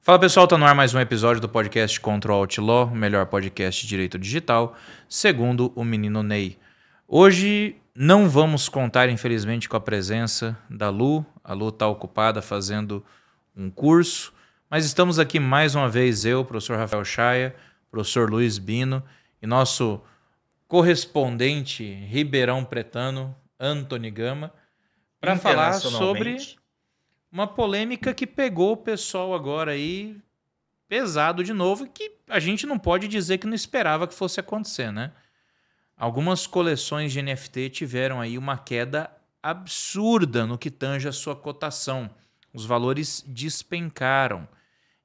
Fala pessoal, tá no ar mais um episódio do podcast Control Outlaw, o melhor podcast de direito digital, segundo o menino Ney. Hoje não vamos contar, infelizmente, com a presença da Lu. A Lu está ocupada fazendo um curso, mas estamos aqui mais uma vez eu, professor Rafael Chaia, professor Luiz Bino e nosso correspondente ribeirão pretano, Antony Gama, para falar sobre Internacionalmente. uma polêmica que pegou o pessoal agora aí pesado de novo, que a gente não pode dizer que não esperava que fosse acontecer, né? Algumas coleções de NFT tiveram aí uma queda absurda no que tange a sua cotação. Os valores despencaram.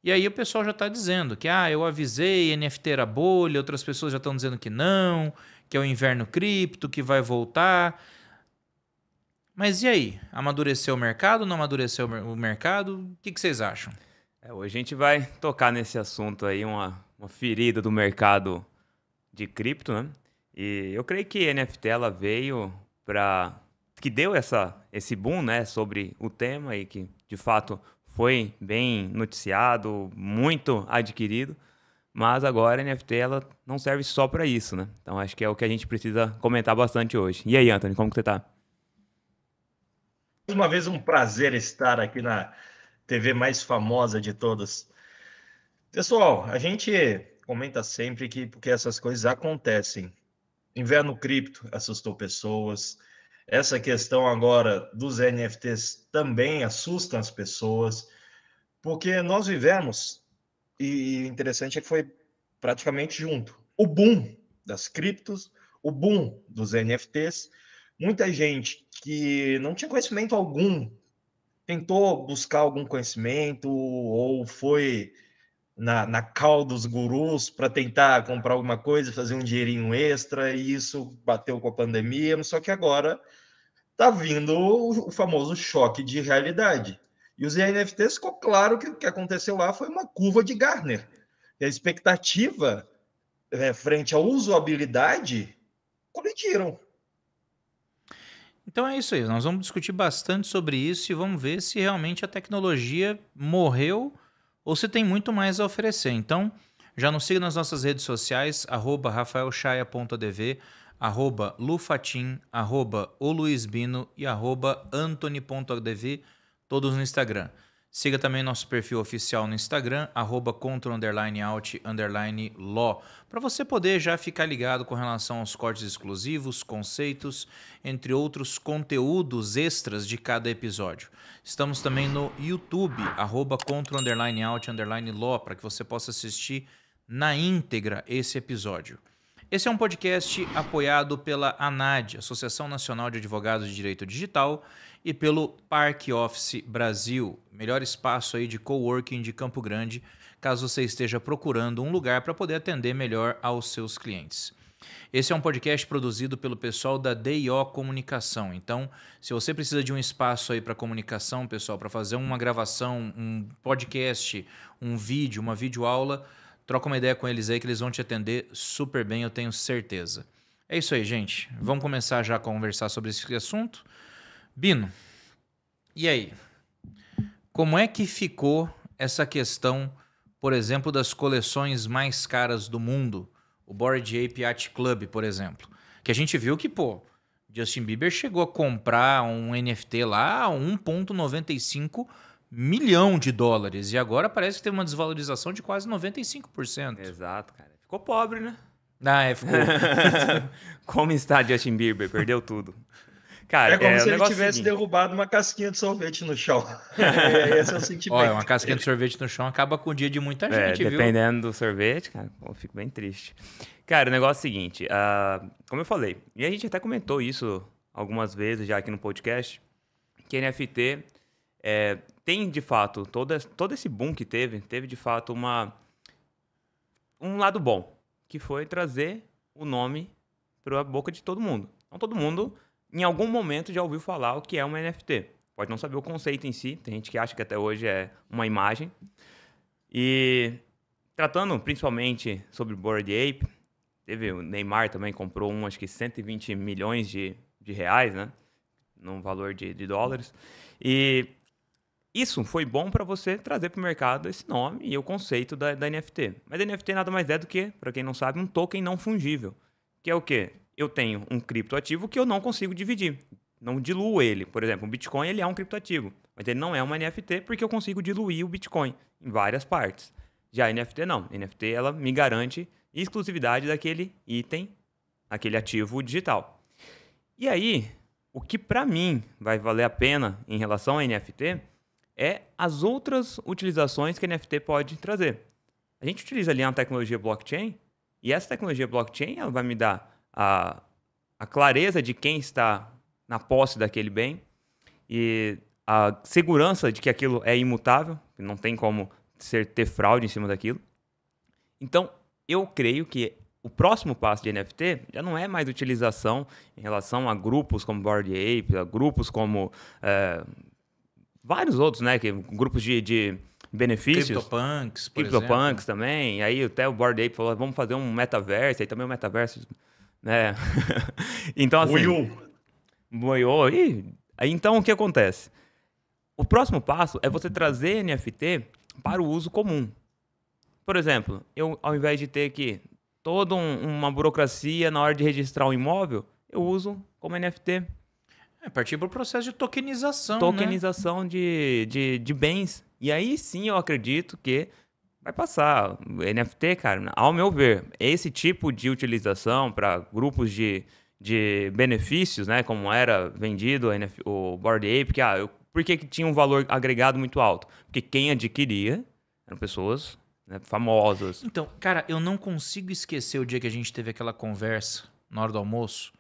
E aí o pessoal já está dizendo que eu avisei, NFT era bolha, outras pessoas já estão dizendo que não, que é o inverno cripto, que vai voltar. Mas e aí? Amadureceu o mercado, não amadureceu o mercado? O que vocês acham? Hoje a gente vai tocar nesse assunto aí, uma ferida do mercado de cripto, né? E eu creio que a NFT ela veio para que deu esse boom, né, sobre o tema e que de fato foi bem noticiado, muito adquirido, mas agora a NFT ela não serve só para isso, né? Então acho que é o que a gente precisa comentar bastante hoje. E aí, Anthony, como que você tá? Mais uma vez, um prazer estar aqui na TV mais famosa de todas. Pessoal, a gente comenta sempre que porque essas coisas acontecem. Inverno cripto assustou pessoas. Essa questão agora dos NFTs também assusta as pessoas, porque nós vivemos, e interessante é que foi praticamente junto, o boom das criptos, o boom dos NFTs. Muita gente que não tinha conhecimento algum tentou buscar algum conhecimento ou foi na cal dos gurus para tentar comprar alguma coisa, fazer um dinheirinho extra, e isso bateu com a pandemia, só que agora está vindo o famoso choque de realidade. E os NFTs, ficou claro que o que aconteceu lá foi uma curva de Gartner. E a expectativa frente à usabilidade colidiram. Então é isso aí, nós vamos discutir bastante sobre isso e vamos ver se realmente a tecnologia morreu ou se tem muito mais a oferecer. Então, já nos siga nas nossas redes sociais, @rafaelchaia.dv, @lufatim, @oluisbino e @antony.adv, todos no Instagram. Siga também nosso perfil oficial no Instagram, @control_out_law, para você poder já ficar ligado com relação aos cortes exclusivos, conceitos, entre outros conteúdos extras de cada episódio. Estamos também no YouTube, @control_out_law, para que você possa assistir na íntegra esse episódio. Esse é um podcast apoiado pela ANAD, Associação Nacional de Advogados de Direito Digital, e pelo Park Office Brasil, melhor espaço aí de coworking de Campo Grande, caso você esteja procurando um lugar para poder atender melhor aos seus clientes. Esse é um podcast produzido pelo pessoal da DIO Comunicação. Então, se você precisa de um espaço aí para comunicação, pessoal, para fazer uma gravação, um podcast, um vídeo, uma videoaula, troca uma ideia com eles aí que eles vão te atender super bem, eu tenho certeza. É isso aí, gente. Vamos começar já a conversar sobre esse assunto. Bino, e aí? Como é que ficou essa questão, por exemplo, das coleções mais caras do mundo? O Bored Ape Yacht Club, por exemplo. Que a gente viu que, Justin Bieber chegou a comprar um NFT lá a 1,95 milhão de dólares. E agora parece que teve uma desvalorização de quase 95%. Exato, cara. Ficou pobre, né? Ficou. Como está Justin Bieber? Perdeu tudo. Cara, é como se o ele negócio tivesse seguinte. derrubado uma casquinha de sorvete no chão. Esse é o sentimento. Olha, uma casquinha de sorvete no chão acaba com o dia de muita gente, viu? Dependendo do sorvete, cara, eu fico bem triste. Cara, o negócio é o seguinte, como eu falei, e a gente até comentou isso algumas vezes já aqui no podcast, que NFT tem de fato, todo esse boom que teve de fato um lado bom, que foi trazer o nome para a boca de todo mundo. Então todo mundo, em algum momento, já ouviu falar o que é uma NFT. Pode não saber o conceito em si, tem gente que acha que até hoje é uma imagem. E tratando principalmente sobre o Bored Ape, teve o Neymar também comprou acho que 120 milhões de reais, né? Num valor de dólares. E isso foi bom para você trazer para o mercado esse nome e o conceito da NFT. Mas NFT nada mais é do que, para quem não sabe, um token não fungível. Que é o quê? Eu tenho um criptoativo que eu não consigo dividir. Não diluo ele. Por exemplo, o Bitcoin ele é um criptoativo, mas ele não é uma NFT porque eu consigo diluir o Bitcoin em várias partes. Já a NFT não. A NFT ela me garante exclusividade daquele item, aquele ativo digital. E aí, o que para mim vai valer a pena em relação a NFT é as outras utilizações que a NFT pode trazer. A gente utiliza ali uma tecnologia blockchain e essa tecnologia blockchain ela vai me dar a clareza de quem está na posse daquele bem e a segurança de que aquilo é imutável, não tem como ter fraude em cima daquilo. Então, eu creio que o próximo passo de NFT já não é mais utilização em relação a grupos como Bored Ape, a grupos como vários outros, né? Grupos de benefícios. CryptoPunks, por CryptoPunks exemplo. também. Aí até o Bored Ape falou, vamos fazer um metaverso. Aí também o metaverso, né? Então, assim... Boiou. Então, o que acontece? O próximo passo é você trazer NFT para o uso comum. Por exemplo, eu, ao invés de ter que toda uma burocracia na hora de registrar um imóvel, eu uso como NFT. Partir para o processo de tokenização, Tokenização, né? de bens. E aí sim eu acredito que vai passar. NFT, cara, ao meu ver, esse tipo de utilização para grupos de benefícios, né, como era vendido o Bored Ape, por que tinha um valor agregado muito alto? Porque quem adquiria eram pessoas, né, famosas. Então, cara, eu não consigo esquecer o dia que a gente teve aquela conversa na hora do almoço.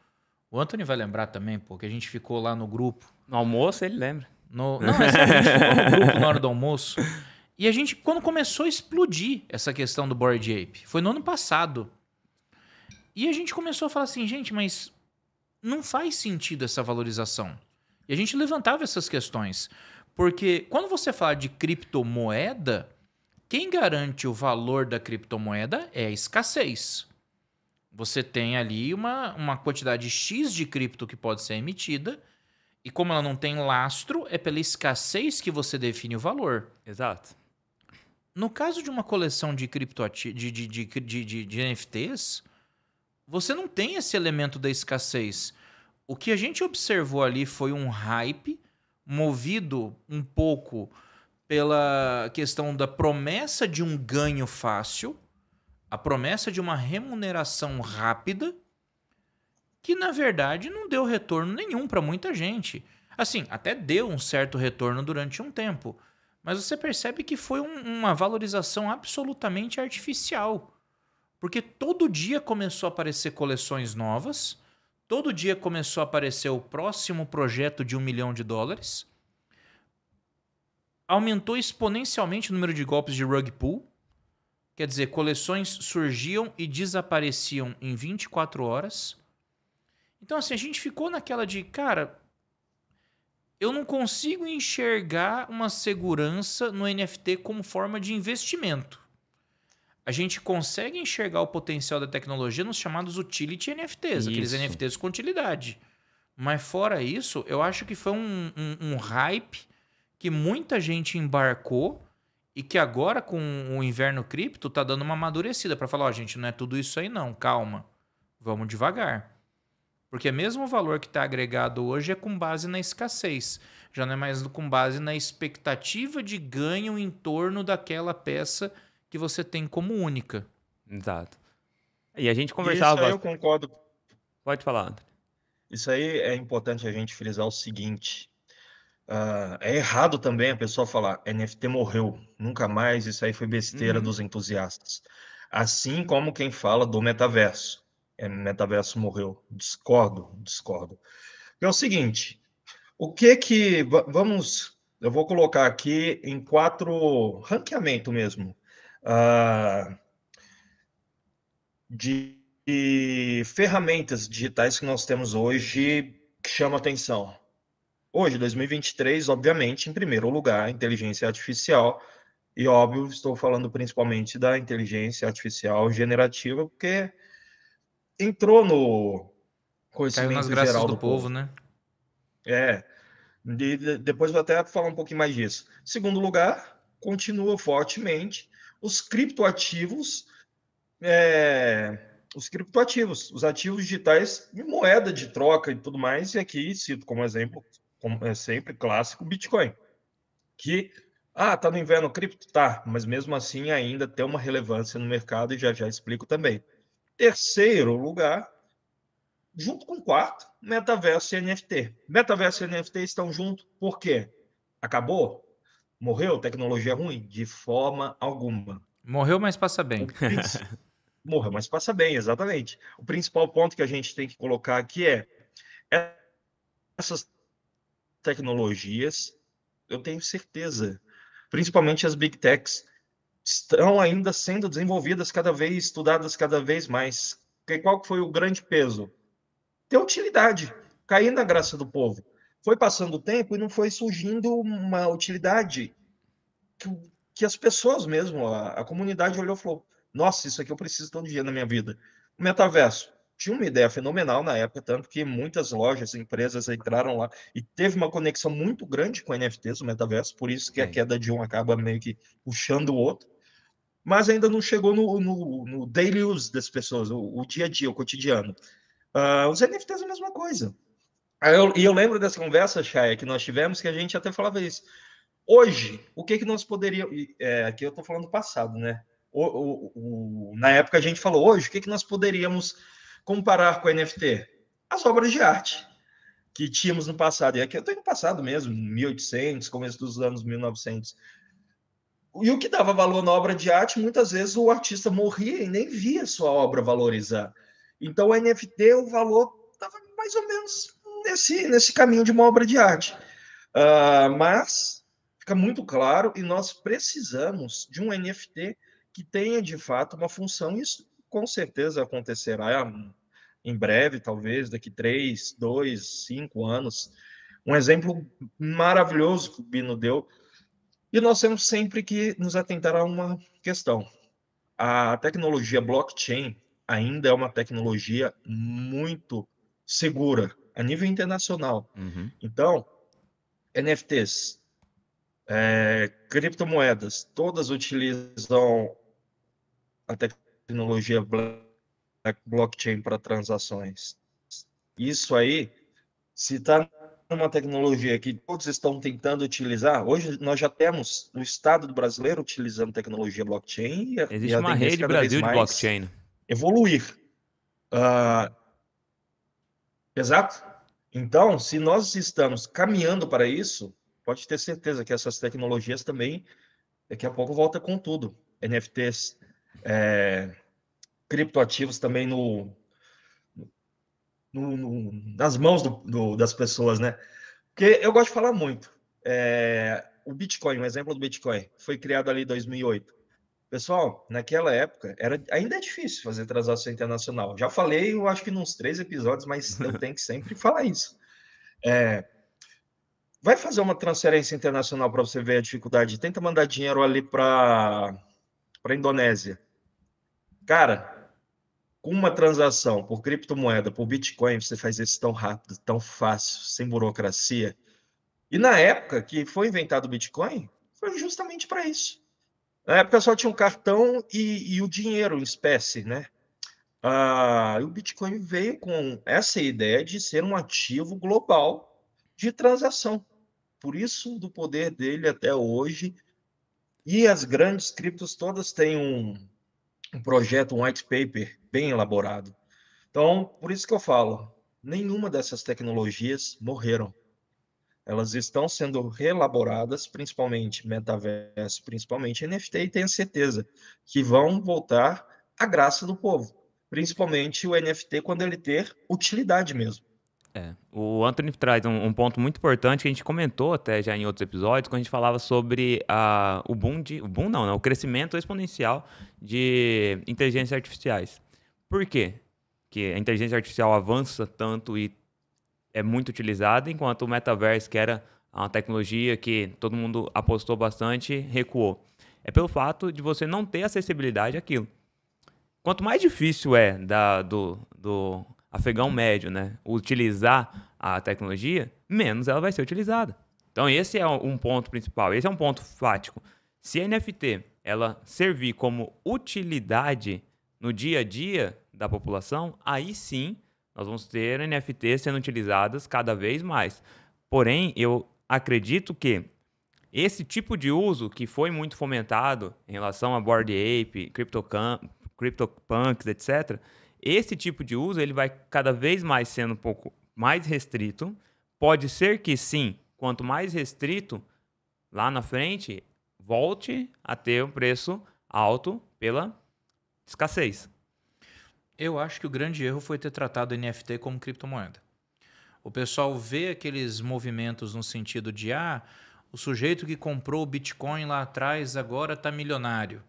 O Anthony vai lembrar também, porque a gente ficou lá no grupo. No almoço ele lembra. Não, é sério, a gente ficou no grupo na hora do almoço. E a gente, quando começou a explodir essa questão do Bored Ape, foi no ano passado. E a gente começou a falar assim, gente, mas não faz sentido essa valorização. E a gente levantava essas questões. Porque quando você fala de criptomoeda, quem garante o valor da criptomoeda é a escassez. Você tem ali uma quantidade X de cripto que pode ser emitida, e como ela não tem lastro, é pela escassez que você define o valor. Exato. No caso de uma coleção de de NFTs, você não tem esse elemento da escassez. O que a gente observou ali foi um hype movido um pouco pela questão da promessa de um ganho fácil, a promessa de uma remuneração rápida, que na verdade não deu retorno nenhum para muita gente. Assim, até deu um certo retorno durante um tempo, mas você percebe que foi uma valorização absolutamente artificial. Porque todo dia começou a aparecer coleções novas, todo dia começou a aparecer o próximo projeto de $1 milhão. Aumentou exponencialmente o número de golpes de rug pull. Quer dizer, coleções surgiam e desapareciam em 24 horas. Então, assim, a gente ficou naquela de, cara, eu não consigo enxergar uma segurança no NFT como forma de investimento. A gente consegue enxergar o potencial da tecnologia nos chamados utility NFTs, aqueles NFTs com utilidade. Mas fora isso, eu acho que foi um hype que muita gente embarcou e que agora com o inverno cripto tá dando uma amadurecida para falar, ó, gente, não é tudo isso aí não, calma, vamos devagar. Porque mesmo o valor que está agregado hoje é com base na escassez, já não é mais com base na expectativa de ganho em torno daquela peça que você tem como única. Exato. E a gente conversava... Isso aí eu concordo. Pode falar, André. Isso aí é importante a gente frisar o seguinte. É errado também a pessoa falar NFT morreu, nunca mais, isso aí foi besteira dos entusiastas. Assim como quem fala do metaverso. Metaverso morreu. Discordo. É o seguinte, vamos... Eu vou colocar aqui em 4 ranqueamento mesmo. De ferramentas digitais que nós temos hoje que chamam atenção. Hoje, 2023, obviamente, em primeiro lugar, inteligência artificial. E, óbvio, estou falando principalmente da inteligência artificial generativa, porque entrou no Caiu nas conhecimento graças geral do do povo, povo. né? Depois vou até falar um pouquinho mais disso. Segundo lugar, continua fortemente os criptoativos, os ativos digitais e moeda de troca e tudo mais. E aqui cito como exemplo, como é sempre clássico, o Bitcoin. Que, tá no inverno cripto? Tá, mas mesmo assim ainda tem uma relevância no mercado e já explico também. Terceiro lugar, junto com o quarto, metaverso e NFT. Metaverso e NFT estão juntos por quê? Acabou? Morreu? Tecnologia ruim? De forma alguma. Morreu, mas passa bem. Morreu, mas passa bem, exatamente. O principal ponto que a gente tem que colocar aqui é essas tecnologias, eu tenho certeza, principalmente as Big Techs, estão ainda sendo desenvolvidas cada vez, estudadas cada vez mais. Qual foi o grande peso? Ter utilidade, cair na graça do povo. Foi passando o tempo e não foi surgindo uma utilidade que as pessoas mesmo, a comunidade olhou e falou: nossa, isso aqui eu preciso todo dia na minha vida. O metaverso tinha uma ideia fenomenal na época, tanto que muitas lojas, empresas entraram lá e teve uma conexão muito grande com NFTs, o metaverso, por isso que a queda de um acaba meio que puxando o outro, mas ainda não chegou no daily use das pessoas, o dia a dia, o cotidiano. Os NFTs é a mesma coisa. Eu lembro dessa conversa, Chay, que nós tivemos, que a gente até falava isso. Hoje, o que nós poderíamos... aqui eu estou falando do passado, né? Na época a gente falou, hoje, o que nós poderíamos comparar com a NFT? As obras de arte que tínhamos no passado. E aqui eu estou no passado mesmo, 1800, começo dos anos 1900. E o que dava valor na obra de arte, muitas vezes o artista morria e nem via sua obra valorizar. Então, o NFT, o valor estava mais ou menos nesse caminho de uma obra de arte. Mas fica muito claro e nós precisamos de um NFT que tenha, de fato, uma função. Isso, com certeza, acontecerá em breve, talvez, daqui 3, 2, 5 anos. Um exemplo maravilhoso que o Bino deu. E nós temos sempre que nos atentar a uma questão. A tecnologia blockchain ainda é uma tecnologia muito segura a nível internacional. Uhum. Então, NFTs, criptomoedas, todas utilizam a tecnologia blockchain para transações. Isso aí, se está numa tecnologia que todos estão tentando utilizar, hoje nós já temos o Estado do brasileiro utilizando tecnologia blockchain Existe a uma tendência rede cada vez Brasil de mais blockchain. evoluir. Exato. Então, se nós estamos caminhando para isso, pode ter certeza que essas tecnologias também, daqui a pouco, volta com tudo. NFTs, criptoativos também nas mãos das pessoas, né? Porque eu gosto de falar muito. O Bitcoin, um exemplo do Bitcoin, foi criado ali em 2008. Pessoal, naquela época, ainda é difícil fazer transação internacional. Já falei, eu acho que nos 3 episódios, mas eu tenho que sempre falar isso. Vai fazer uma transferência internacional para você ver a dificuldade. Tenta mandar dinheiro ali para a Indonésia. Cara, com uma transação por criptomoeda, por Bitcoin, você faz isso tão rápido, tão fácil, sem burocracia. E na época que foi inventado o Bitcoin, foi justamente para isso. Na época só tinha um cartão e o dinheiro em espécie, né? O Bitcoin veio com essa ideia de ser um ativo global de transação. Por isso, do poder dele até hoje. E as grandes criptos todas têm um projeto, um white paper bem elaborado. Então, por isso que eu falo, nenhuma dessas tecnologias morreram. Elas estão sendo reelaboradas, principalmente metaverso, principalmente NFT, e tenho certeza que vão voltar à graça do povo. Principalmente o NFT quando ele ter utilidade mesmo. O Anthony traz um ponto muito importante que a gente comentou até já em outros episódios, quando a gente falava sobre o crescimento exponencial de inteligências artificiais. Por quê? Que a inteligência artificial avança tanto e é muito utilizada, enquanto o metaverso, que era uma tecnologia que todo mundo apostou bastante, recuou. É pelo fato de você não ter acessibilidade àquilo. Quanto mais difícil do afegão médio, né, utilizar a tecnologia, menos ela vai ser utilizada. Então esse é um ponto principal, esse é um ponto fático. Se a NFT ela servir como utilidade no dia a dia da população, aí sim nós vamos ter NFTs sendo utilizadas cada vez mais. Porém, eu acredito que esse tipo de uso que foi muito fomentado em relação a Bored Ape, CryptoPunks, etc., esse tipo de uso ele vai cada vez mais sendo um pouco mais restrito. Pode ser que sim, quanto mais restrito, lá na frente, volte a ter um preço alto pela escassez. Eu acho que o grande erro foi ter tratado o NFT como criptomoeda. O pessoal vê aqueles movimentos no sentido de o sujeito que comprou o Bitcoin lá atrás agora está milionário.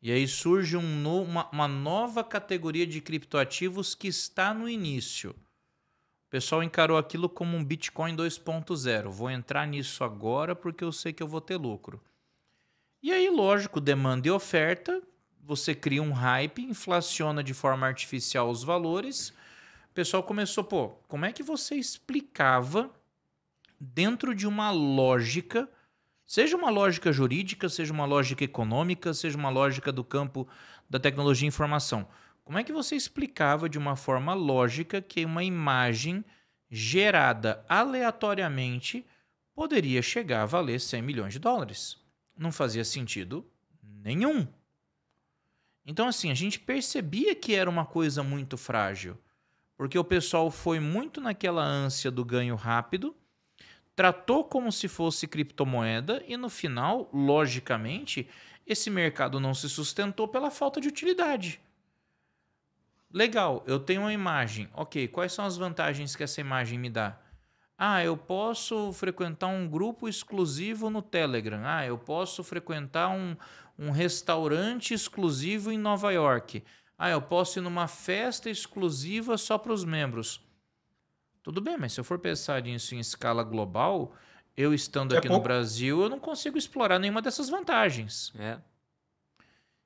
E aí surge uma nova categoria de criptoativos que está no início. O pessoal encarou aquilo como um Bitcoin 2.0. Vou entrar nisso agora porque eu sei que eu vou ter lucro. E aí, lógico, demanda e oferta, você cria um hype, inflaciona de forma artificial os valores. O pessoal começou, como é que você explicava dentro de uma lógica, seja uma lógica jurídica, seja uma lógica econômica, seja uma lógica do campo da tecnologia e informação, como é que você explicava de uma forma lógica que uma imagem gerada aleatoriamente poderia chegar a valer 100 milhões de dólares? Não fazia sentido nenhum. Então, assim, a gente percebia que era uma coisa muito frágil, porque o pessoal foi muito naquela ânsia do ganho rápido, tratou como se fosse criptomoeda e, no final, logicamente, esse mercado não se sustentou pela falta de utilidade. Legal, eu tenho uma imagem. Ok, quais são as vantagens que essa imagem me dá? Eu posso frequentar um grupo exclusivo no Telegram. Eu posso frequentar um restaurante exclusivo em Nova York. Eu posso ir numa festa exclusiva só para os membros. Tudo bem, mas se eu for pensar nisso em escala global, eu estando aqui no Brasil, eu não consigo explorar nenhuma dessas vantagens.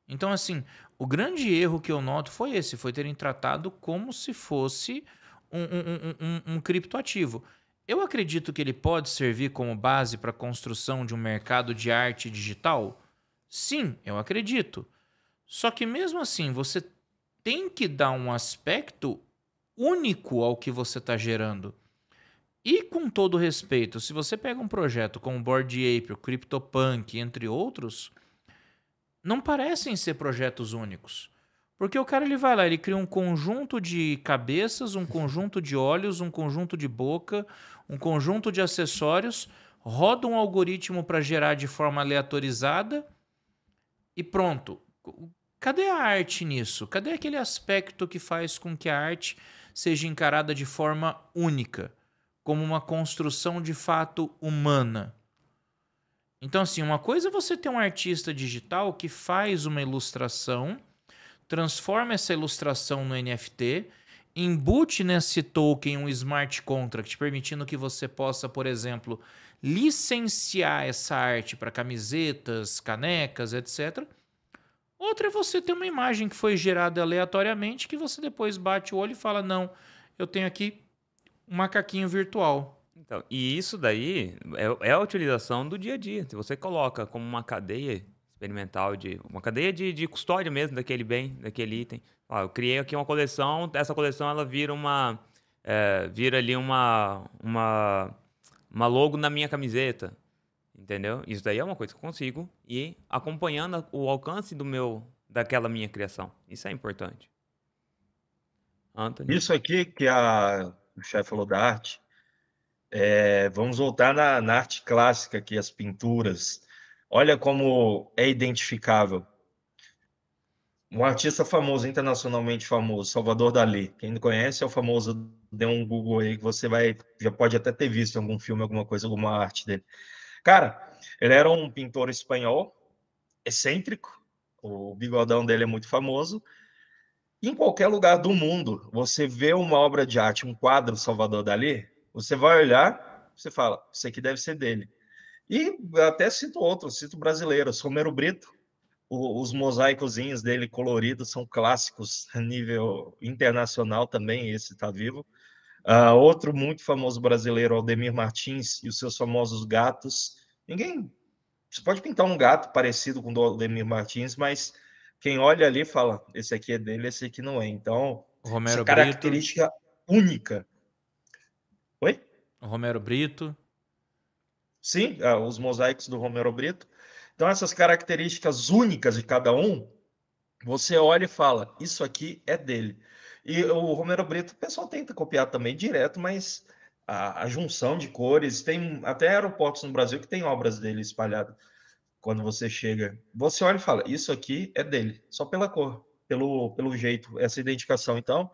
Então, assim, o grande erro que eu noto foi esse, foi terem tratado como se fosse um criptoativo. Eu acredito que ele pode servir como base para a construção de um mercado de arte digital? Sim, eu acredito. Só que mesmo assim, você tem que dar um aspecto único ao que você está gerando. E com todo respeito, se você pega um projeto como o Bored Ape, o CryptoPunk, entre outros, não parecem ser projetos únicos. Porque o cara ele vai lá, ele cria um conjunto de cabeças, um conjunto de olhos, um conjunto de boca, um conjunto de acessórios, roda um algoritmo para gerar de forma aleatorizada e pronto. Cadê a arte nisso? Cadê aquele aspecto que faz com que a arte seja encarada de forma única, como uma construção de fato humana? Então, assim, uma coisa é você ter um artista digital que faz uma ilustração, transforma essa ilustração no NFT, embute nesse token um smart contract, permitindo que você possa, por exemplo, licenciar essa arte para camisetas, canecas, etc. Outra é você ter uma imagem que foi gerada aleatoriamente, que você depois bate o olho e fala, não, eu tenho aqui um macaquinho virtual. Então, e isso daí é a utilização do dia a dia. Se você coloca como uma cadeia experimental, uma cadeia de custódia mesmo daquele bem, daquele item. Eu criei aqui uma coleção, essa coleção ela vira vira ali uma logo na minha camiseta, entendeu? Isso daí é uma coisa que eu consigo ir acompanhando o alcance daquela minha criação. Isso é importante. Anthony? Isso aqui que o chefe falou da arte, vamos voltar na arte clássica aqui, as pinturas. Olha como é identificável. Um artista famoso, internacionalmente famoso, Salvador Dalí. Quem não conhece é o famoso, dê um Google aí que você já pode até ter visto em algum filme, alguma coisa, alguma arte dele. Cara, ele era um pintor espanhol, excêntrico, o bigodão dele é muito famoso. Em qualquer lugar do mundo, você vê uma obra de arte, um quadro Salvador Dalí, você vai olhar, você fala, isso aqui deve ser dele. E até cito outros, cito brasileiros, Romero Brito, os mosaicozinhos dele coloridos são clássicos a nível internacional também, esse está vivo. Outro muito famoso brasileiro, Aldemir Martins, e os seus famosos gatos. Você pode pintar um gato parecido com o do Aldemir Martins, mas quem olha ali fala, esse aqui é dele, esse aqui não é. Então, O essa Romero Brito. característica única. Oi? O Romero Brito. Sim, os mosaicos do Romero Brito. Então, essas características únicas de cada um, você olha e fala, isso aqui é dele. E o Romero Brito, o pessoal tenta copiar também direto, mas a junção de cores, tem até aeroportos no Brasil que tem obras dele espalhadas. Quando você chega, você olha e fala, isso aqui é dele, só pela cor, pelo jeito, essa identificação. Então,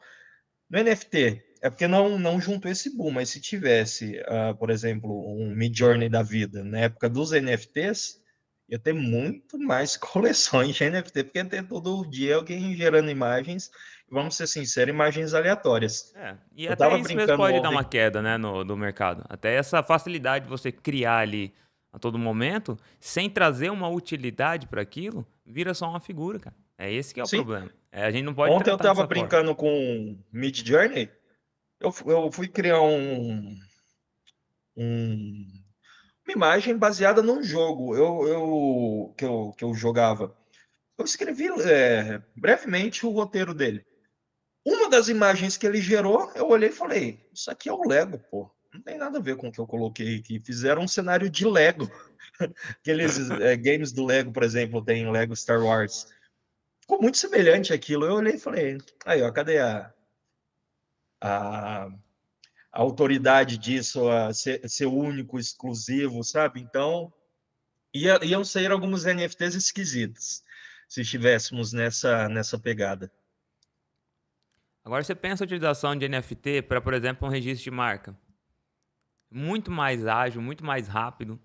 no NFT, é porque não juntou esse boom, mas se tivesse, por exemplo, um Midjourney da vida, na época dos NFTs, ia ter muito mais coleções de NFT, porque ia ter todo dia alguém gerando imagens, vamos ser sinceros, imagens aleatórias. E Eu até estava isso mesmo brincando pode dar uma ontem. queda, né, no mercado. Até essa facilidade de você criar ali a todo momento, sem trazer uma utilidade para aquilo, vira só uma figura, cara. É esse que é o Sim, problema. A gente não pode ontem eu tratar estava dessa forma. brincando com Midjourney, eu fui criar uma imagem baseada num jogo que eu jogava. Eu escrevi brevemente o roteiro dele. Uma das imagens que ele gerou, eu olhei e falei: Isso aqui é o Lego, pô. Não tem nada a ver com o que eu coloquei aqui. Fizeram um cenário de Lego. Aqueles games do Lego, por exemplo, tem Lego Star Wars. Ficou muito semelhante àquilo. Eu olhei e falei: Aí, ó, cadê a, a autoridade disso, a ser único, exclusivo, sabe? Então, iam sair alguns NFTs esquisitos se estivéssemos nessa pegada. Agora você pensa a utilização de NFT para, por exemplo, um registro de marca. Muito mais ágil, muito mais rápido.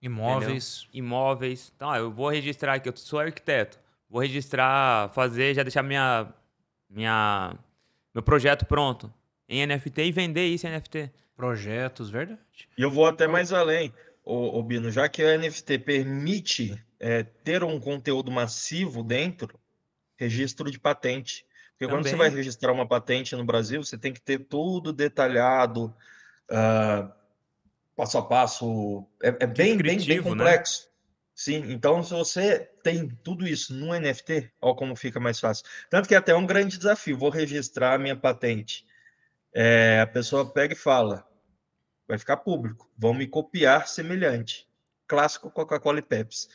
Imóveis. Entendeu? Imóveis. Então, eu vou registrar aqui, eu sou arquiteto. Vou registrar, já deixar meu projeto pronto em NFT e vender isso em NFT. Projetos, verdade. E eu vou até mais além, Bino, já que a NFT permite ter um conteúdo massivo dentro, registro de patente. Porque quando você vai Também. registrar uma patente no Brasil, você tem que ter tudo detalhado, passo a passo, é bem Descritivo, né? complexo. Sim, então se você tem tudo isso no NFT, olha como fica mais fácil. Tanto que é até um grande desafio, vou registrar a minha patente. A pessoa pega e fala, vai ficar público, vão me copiar semelhante. Clássico Coca-Cola e Pepsi.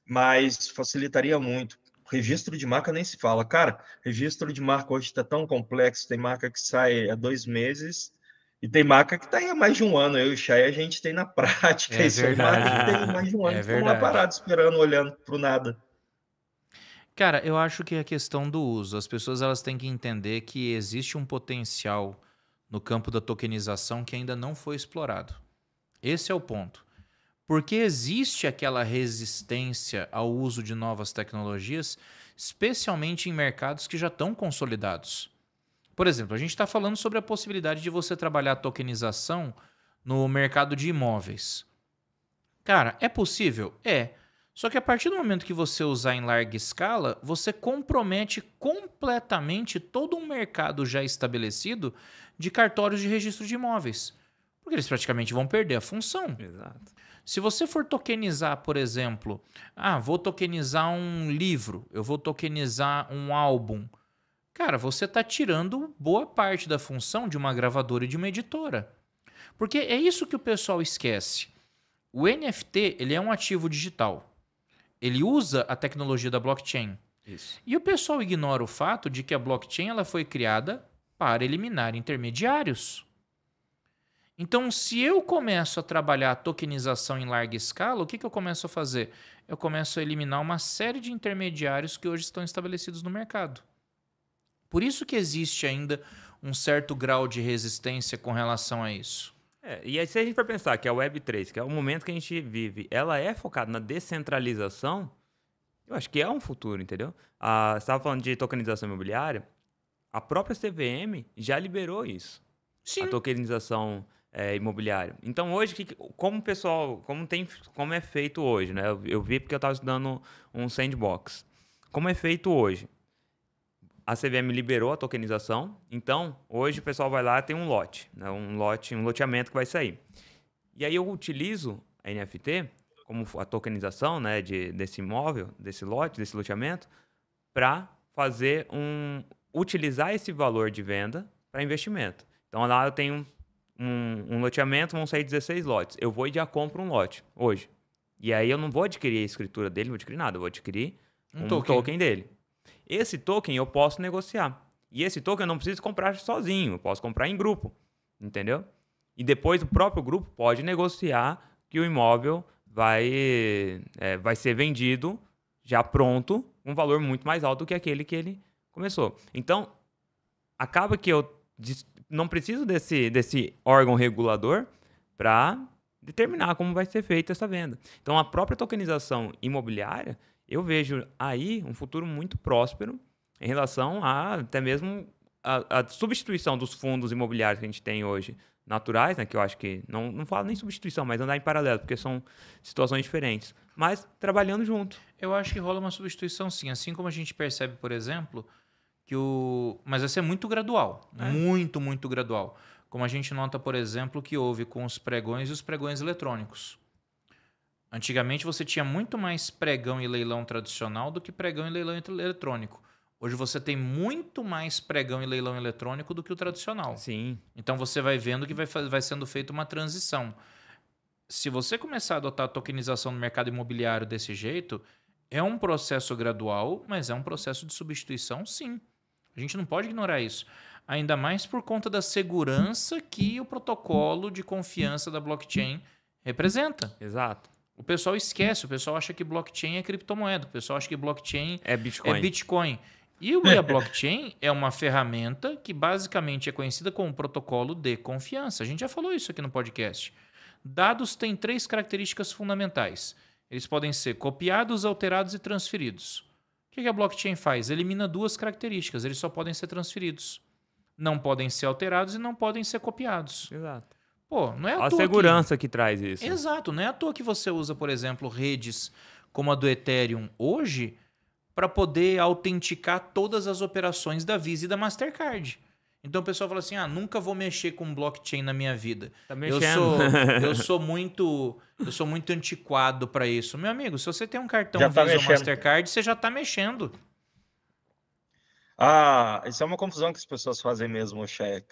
Mas facilitaria muito. Registro de marca nem se fala. Cara, registro de marca hoje está tão complexo, tem marca que sai há 2 meses e tem marca que está aí há mais de um ano. Eu e o Chay, a gente tem na prática É isso aí. Marca que tem verdade. mais de um ano É que estamos lá verdade. parados, esperando, olhando para o nada. Cara, eu acho que é a questão do uso. As pessoas elas têm que entender que existe um potencial no campo da tokenização que ainda não foi explorado. Esse é o ponto. Porque existe aquela resistência ao uso de novas tecnologias, especialmente em mercados que já estão consolidados. Por exemplo, a gente está falando sobre a possibilidade de você trabalhar a tokenização no mercado de imóveis. Cara, é possível? É. Só que a partir do momento que você usar em larga escala, você compromete completamente todo um mercado já estabelecido de cartórios de registro de imóveis. Porque eles praticamente vão perder a função. Exato. Se você for tokenizar, por exemplo, vou tokenizar um livro, eu vou tokenizar um álbum. Cara, você está tirando boa parte da função de uma gravadora e de uma editora. Porque é isso que o pessoal esquece. O NFT ele é um ativo digital. Ele usa a tecnologia da blockchain. Isso. E o pessoal ignora o fato de que a blockchain ela foi criada para eliminar intermediários. Então, se eu começo a trabalhar a tokenização em larga escala, o que eu começo a fazer? Eu começo a eliminar uma série de intermediários que hoje estão estabelecidos no mercado. Por isso que existe ainda um certo grau de resistência com relação a isso. E aí, se a gente for pensar que a Web3, que é o momento que a gente vive, ela é focada na descentralização, eu acho que é um futuro, entendeu? Você estava falando de tokenização imobiliária, a própria CVM já liberou isso. Sim. A tokenização imobiliária. Então, hoje, como é feito hoje, né? Eu vi porque eu estava estudando um sandbox. Como é feito hoje? a CVM liberou a tokenização, então hoje o pessoal vai lá e tem um lote, né? Um loteamento que vai sair. E aí eu utilizo a NFT como a tokenização, né, desse imóvel, desse lote, desse loteamento, para utilizar esse valor de venda para investimento. Então lá eu tenho um loteamento, vão sair 16 lotes. Eu vou e já compro um lote hoje. E aí eu não vou adquirir a escritura dele, não vou adquirir nada, eu vou adquirir um token dele. Esse token eu posso negociar. E esse token eu não preciso comprar sozinho, eu posso comprar em grupo, entendeu? E depois o próprio grupo pode negociar que o imóvel vai ser vendido já pronto, um valor muito mais alto do que aquele que ele começou. Então, acaba que eu não preciso desse órgão regulador para determinar como vai ser feita essa venda. Então, a própria tokenização imobiliária, eu vejo aí um futuro muito próspero em relação a até mesmo a substituição dos fundos imobiliários que a gente tem hoje naturais, né, que eu acho que não falo nem substituição, mas andar em paralelo, porque são situações diferentes, mas trabalhando junto. Eu acho que rola uma substituição sim, assim como a gente percebe, por exemplo, mas vai ser muito gradual, muito, muito gradual. Como a gente nota, por exemplo, que houve com os pregões e os pregões eletrônicos. Antigamente você tinha muito mais pregão e leilão tradicional do que pregão e leilão eletrônico. Hoje você tem muito mais pregão e leilão eletrônico do que o tradicional. Sim. Então você vai vendo que vai sendo feita uma transição. Se você começar a adotar a tokenização no mercado imobiliário desse jeito, é um processo gradual, mas é um processo de substituição, sim. A gente não pode ignorar isso. Ainda mais por conta da segurança que o protocolo de confiança da blockchain representa. Exato. O pessoal esquece, o pessoal acha que blockchain é criptomoeda, o pessoal acha que blockchain é Bitcoin. E a blockchain é uma ferramenta que basicamente é conhecida como protocolo de confiança. A gente já falou isso aqui no podcast. Dados têm 3 características fundamentais. Eles podem ser copiados, alterados e transferidos. O que a blockchain faz? Elimina 2 características, eles só podem ser transferidos. Não podem ser alterados e não podem ser copiados. Exato. Pô, não é à a toa segurança que traz isso. Exato, não é à toa que você usa, por exemplo, redes como a do Ethereum hoje para poder autenticar todas as operações da Visa e da Mastercard. Então o pessoal fala assim, nunca vou mexer com blockchain na minha vida. Tá mexendo. Eu sou muito antiquado para isso. Meu amigo, se você tem um cartão Já tá Visa ou mexendo. Mastercard, você já está mexendo. Isso é uma confusão que as pessoas fazem mesmo, Chay.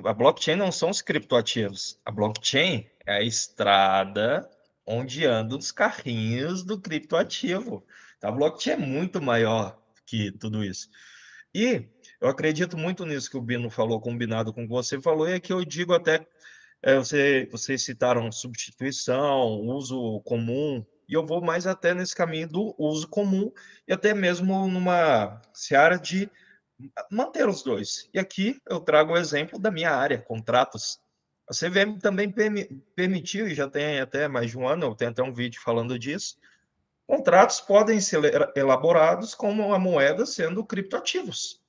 A blockchain não são os criptoativos. A blockchain é a estrada onde andam os carrinhos do criptoativo. A blockchain é muito maior que tudo isso. E eu acredito muito nisso que o Bino falou, combinado com o que você falou, e é que eu digo até, vocês citaram substituição, uso comum, e eu vou mais até nesse caminho do uso comum, e até mesmo numa seara de manter os dois. E aqui eu trago o exemplo da minha área, contratos. A CVM também permitiu, e já tem até mais de um ano, eu tenho até um vídeo falando disso, contratos podem ser elaborados como a moeda sendo criptoativos.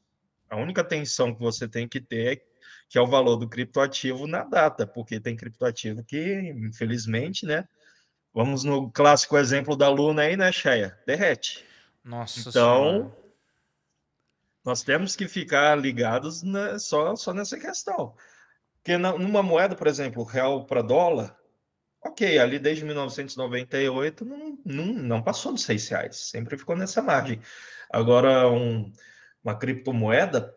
A única tensão que você tem que ter é que é o valor do criptoativo na data, porque tem criptoativo que, infelizmente, né? Vamos no clássico exemplo da Luna aí, né, Cheia? Derrete. Nossa Então, Senhora. nós temos que ficar ligados só nessa questão. Porque numa moeda, por exemplo, real para dólar, ok, ali desde 1998 não passou dos R$6, sempre ficou nessa margem. Agora, uma criptomoeda,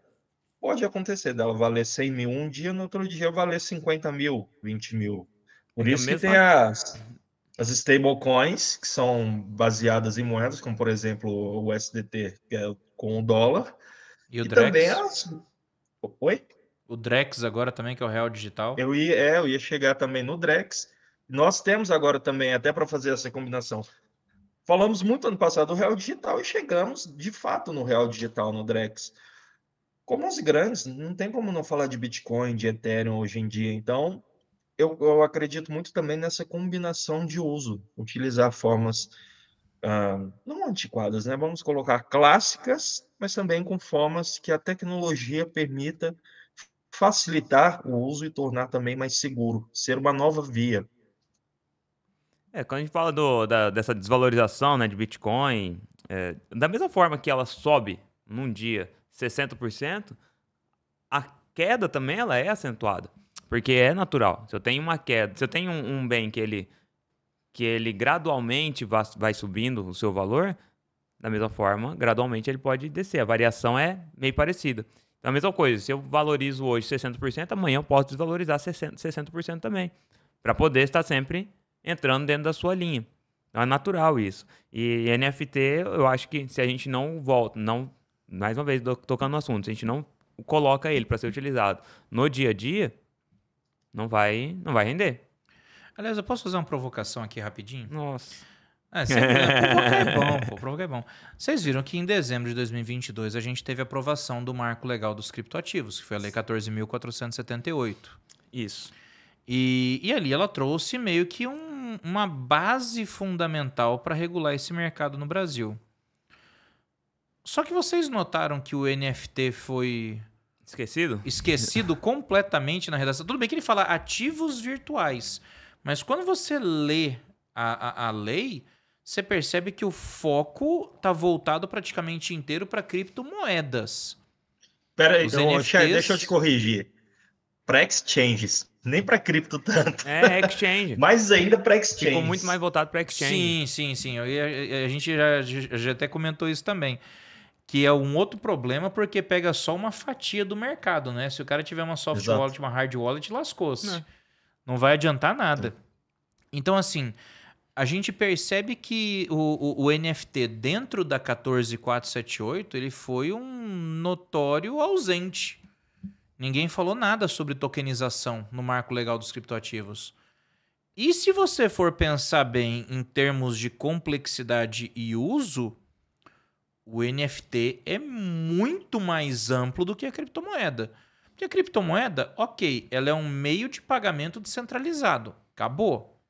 pode acontecer dela valer 100 mil um dia, no outro dia valer 50 mil, 20 mil. Por isso que tem as stablecoins, que são baseadas em moedas, como por exemplo o USDT, que é com o dólar. E o também Drex? Oi? O Drex agora também, que é o real digital. Eu ia chegar também no Drex. Nós temos agora também, até para fazer essa combinação, falamos muito ano passado do real digital e chegamos de fato no real digital, no Drex. Como os grandes, não tem como não falar de Bitcoin, de Ethereum hoje em dia. Então, eu acredito muito também nessa combinação de uso, utilizar formas não antiquadas, né? Vamos colocar clássicas, mas também com formas que a tecnologia permita facilitar o uso e tornar também mais seguro, ser uma nova via. Quando a gente fala dessa desvalorização, né, de Bitcoin, da mesma forma que ela sobe num dia 60%, a queda também ela é acentuada. Porque é natural. Se eu tenho uma queda, se eu tenho um bem que ele gradualmente vai subindo o seu valor, da mesma forma, gradualmente ele pode descer. A variação é meio parecida. Então, a mesma coisa, se eu valorizo hoje 60%, amanhã eu posso desvalorizar 60% também. Para poder estar sempre entrando dentro da sua linha. Então, é natural isso. E NFT, eu acho que se a gente não volta, mais uma vez, tocando no assunto, se a gente não coloca ele para ser utilizado no dia a dia, não vai render. Aliás, eu posso fazer uma provocação aqui rapidinho? Nossa. Provocar é bom, pô. Provocar é bom. Vocês viram que em dezembro de 2022 a gente teve a aprovação do marco legal dos criptoativos, que foi a Lei 14.478. Isso. E ali ela trouxe meio que uma base fundamental para regular esse mercado no Brasil. Só que vocês notaram que o NFT foi esquecido completamente na redação. Tudo bem que ele fala ativos virtuais, mas quando você lê a lei, você percebe que o foco está voltado praticamente inteiro para criptomoedas. Pera aí, deixa eu te corrigir. Para exchanges, nem para cripto tanto. É, exchange. Mas ainda para exchange. Ficou muito mais voltado para exchange. Sim. A gente já até comentou isso também. Que é um outro problema porque pega só uma fatia do mercado, né? Se o cara tiver uma soft wallet, uma hard wallet, lascou-se. Não vai adiantar nada. Então, assim, a gente percebe que o NFT dentro da 14.478, ele foi um notório ausente. Ninguém falou nada sobre tokenização no marco legal dos criptoativos. E se você for pensar bem em termos de complexidade e uso, o NFT é muito mais amplo do que a criptomoeda. Porque a criptomoeda, ok, ela é um meio de pagamento descentralizado. Acabou.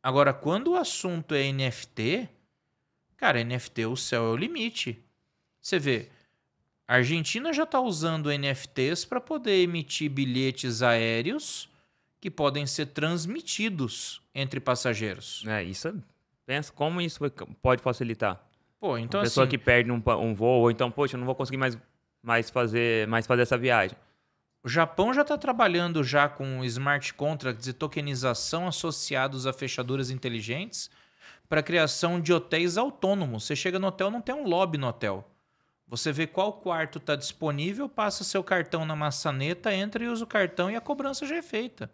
Agora, quando o assunto é NFT, cara, NFT, o céu é o limite. Você vê, a Argentina já está usando NFTs para poder emitir bilhetes aéreos que podem ser transmitidos entre passageiros. Pensa como isso pode facilitar. Pô, então uma pessoa assim, que perde um voo, ou então, poxa, eu não vou conseguir mais fazer essa viagem. O Japão já está trabalhando já com smart contracts e tokenização associados a fechaduras inteligentes para a criação de hotéis autônomos. Você chega no hotel, não tem um lobby no hotel. Você vê qual quarto está disponível, passa seu cartão na maçaneta, entra e usa o cartão e a cobrança já é feita.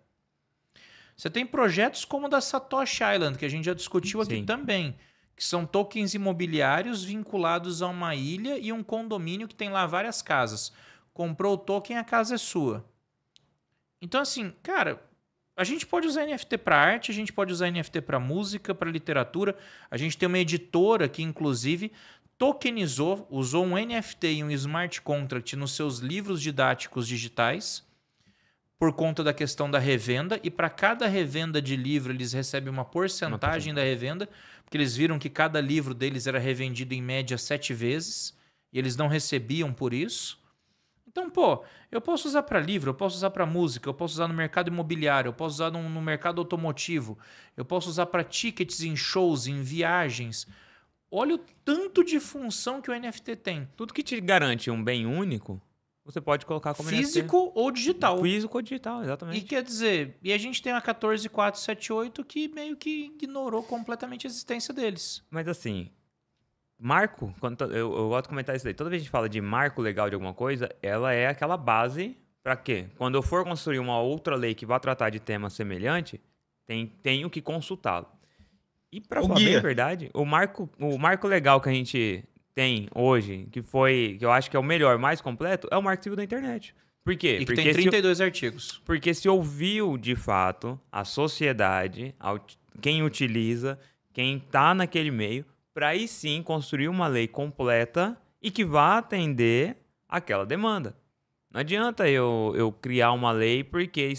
Você tem projetos como o da Satoshi Island, que a gente já discutiu aqui também, que são tokens imobiliários vinculados a uma ilha e um condomínio que tem lá várias casas. Comprou o token, a casa é sua. Então, assim, cara, a gente pode usar NFT para arte, a gente pode usar NFT para música, para literatura. A gente tem uma editora que, inclusive, tokenizou, usou um NFT e um smart contract nos seus livros didáticos digitais por conta da questão da revenda. E para cada revenda de livro, eles recebem uma porcentagem da revenda, porque eles viram que cada livro deles era revendido em média 7 vezes e eles não recebiam por isso. Então, pô, eu posso usar para livro, eu posso usar para música, eu posso usar no mercado imobiliário, eu posso usar no mercado automotivo, eu posso usar para tickets em shows, em viagens. Olha o tanto de função que o NFT tem. Tudo que te garante um bem único, você pode colocar como físico NFT. Ou digital. Físico ou digital, exatamente. E quer dizer, e a gente tem a 14.478 que meio que ignorou completamente a existência deles. Mas assim, marco, eu gosto de comentar isso daí. Toda vez que a gente fala de marco legal de alguma coisa, ela é aquela base para quê? Quando eu for construir uma outra lei que vá tratar de tema semelhante, tenho que consultá-lo. E para falar bem a verdade, o marco legal que a gente tem hoje, que eu acho que é o melhor, mais completo, é o Marco Civil da Internet. Por quê? E que tem 32 artigos. Porque se ouviu, de fato, a sociedade, quem utiliza, quem está naquele meio, para aí sim construir uma lei completa e que vá atender aquela demanda. Não adianta eu criar uma lei porque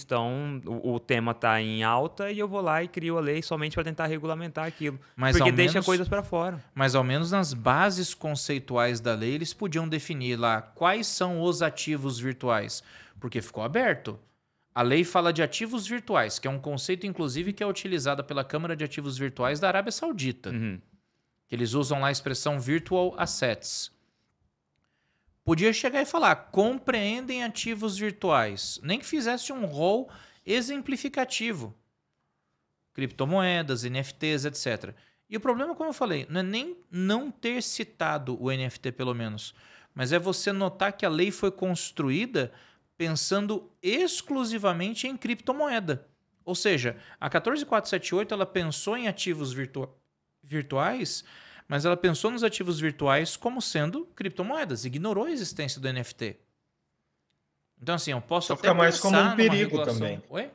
o tema está em alta e eu vou lá e crio a lei somente para tentar regulamentar aquilo. Porque deixa coisas para fora. Mas ao menos nas bases conceituais da lei, eles podiam definir lá quais são os ativos virtuais. Porque ficou aberto. A lei fala de ativos virtuais, que é um conceito, inclusive, que é utilizado pela Câmara de Ativos Virtuais da Arábia Saudita. Uhum. Que eles usam lá a expressão virtual assets. podia chegar e falar, compreendem ativos virtuais. Nem que fizesse um rol exemplificativo. Criptomoedas, NFTs, etc. E o problema, como eu falei, não é nem não ter citado o NFT, pelo menos, mas é você notar que a lei foi construída pensando exclusivamente em criptomoeda. Ou seja, a 14478 ela pensou em ativos virtuais, mas ela pensou nos ativos virtuais como sendo criptomoedas, ignorou a existência do NFT. Então, assim, eu posso Só até fica mais como um pensar numa perigo regulação. também. Oi?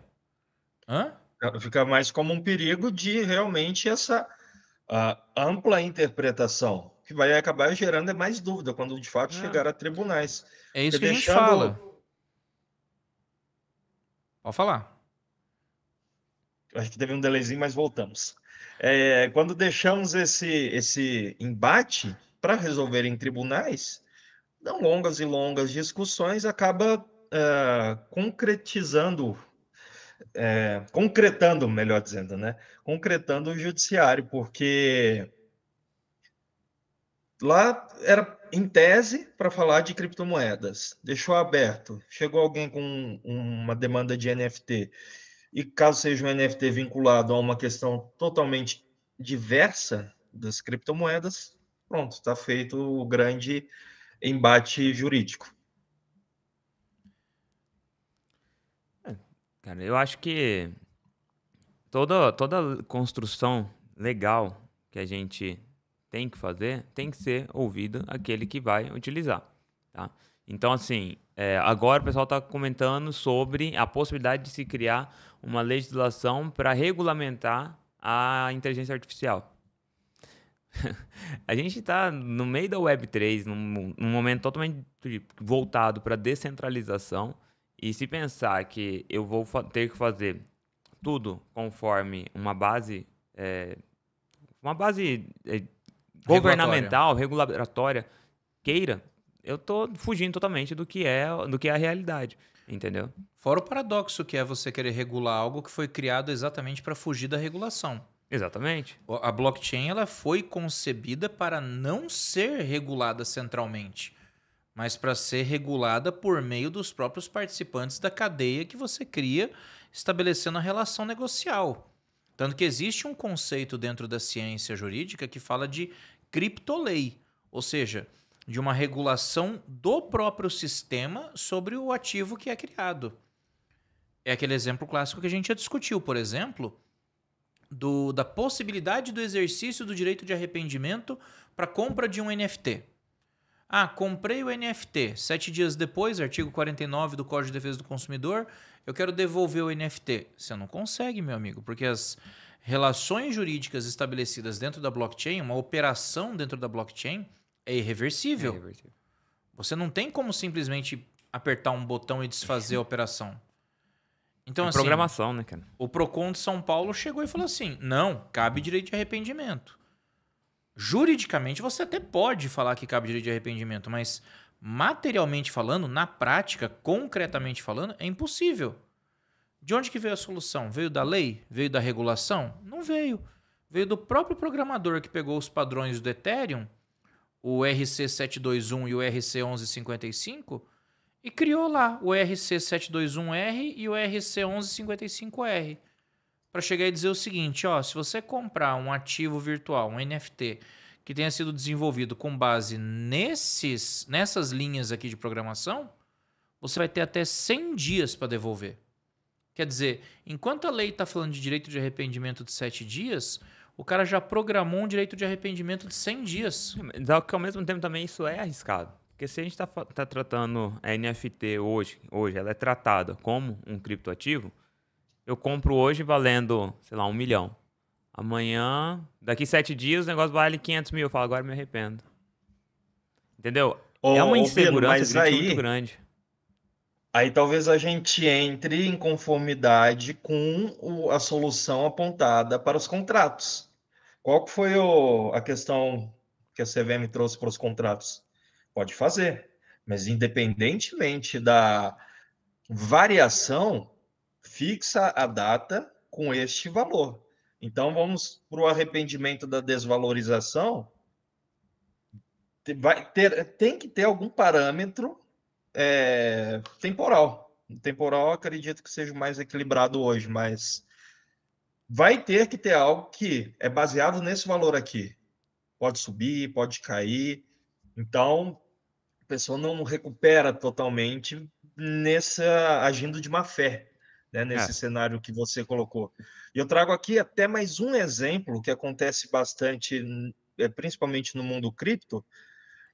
Hã? Fica mais como um perigo de realmente essa ampla interpretação, que vai acabar gerando mais dúvida quando de fato É, chegar a tribunais. É Porque isso que a gente fala. deixando, Pode falar. acho que teve um delayzinho, mas voltamos. Quando deixamos esse embate para resolver em tribunais, não longas e longas discussões, acaba concretando, melhor dizendo, né? Concretando o judiciário, porque lá era em tese para falar de criptomoedas, deixou aberto, chegou alguém com uma demanda de NFT, e caso seja um NFT vinculado a uma questão totalmente diversa das criptomoedas, pronto, está feito o grande embate jurídico. cara, eu acho que toda construção legal que a gente tem que fazer tem que ser ouvido aquele que vai utilizar, tá? Então, assim, agora o pessoal está comentando sobre a possibilidade de se criar uma legislação para regulamentar a inteligência artificial. A gente está no meio da Web3, num momento totalmente voltado para descentralização, e se pensar que eu vou ter que fazer tudo conforme uma base governamental, regulatória queira, eu tô fugindo totalmente do que é a realidade, entendeu? Fora o paradoxo que é você querer regular algo que foi criado exatamente para fugir da regulação. Exatamente. A blockchain ela foi concebida para não ser regulada centralmente, mas para ser regulada por meio dos próprios participantes da cadeia que você cria, estabelecendo a relação negocial. Tanto que existe um conceito dentro da ciência jurídica que fala de criptolei, ou seja, de uma regulação do próprio sistema sobre o ativo que é criado. É aquele exemplo clássico que a gente já discutiu, por exemplo, da possibilidade do exercício do direito de arrependimento para compra de um NFT. Ah, comprei o NFT. 7 dias depois, artigo 49 do Código de Defesa do Consumidor, eu quero devolver o NFT. Você não consegue, meu amigo, porque as relações jurídicas estabelecidas dentro da blockchain, uma operação dentro da blockchain, é irreversível. Você não tem como simplesmente apertar um botão e desfazer a operação. Então, assim, programação, né, cara? O Procon de São Paulo chegou e falou assim, não, cabe direito de arrependimento. Juridicamente, você até pode falar que cabe direito de arrependimento, mas materialmente falando, na prática, concretamente falando, é impossível. De onde que veio a solução? Veio da lei? Veio da regulação? Não veio. Veio do próprio programador que pegou os padrões do Ethereum, o RC721 e o RC1155, e criou lá o RC721R e o RC1155R. Para chegar e dizer o seguinte, ó, se você comprar um ativo virtual, um NFT, que tenha sido desenvolvido com base nessas linhas aqui de programação, você vai ter até 100 dias para devolver. Quer dizer, enquanto a lei está falando de direito de arrependimento de 7 dias, o cara já programou um direito de arrependimento de 100 dias. Só que ao mesmo tempo também isso é arriscado. Porque se a gente tá tratando a NFT hoje ela é tratada como um criptoativo, eu compro hoje valendo, sei lá, 1 milhão. Amanhã, daqui 7 dias, o negócio vale 500 mil. Eu falo, agora me arrependo. Entendeu? É uma insegurança jurídica muito grande. Aí talvez a gente entre em conformidade com a solução apontada para os contratos. Qual que foi a questão que a CVM trouxe para os contratos? Pode fazer, mas independentemente da variação, fixa a data com este valor. Então, vamos para o arrependimento da desvalorização, tem que ter algum parâmetro temporal. Temporal, acredito que seja mais equilibrado hoje, mas vai ter que ter algo que é baseado nesse valor aqui. Pode subir, pode cair. Então, a pessoa não recupera totalmente agindo de má fé, né, nesse cenário que você colocou. E eu trago aqui até mais um exemplo que acontece bastante, principalmente no mundo cripto,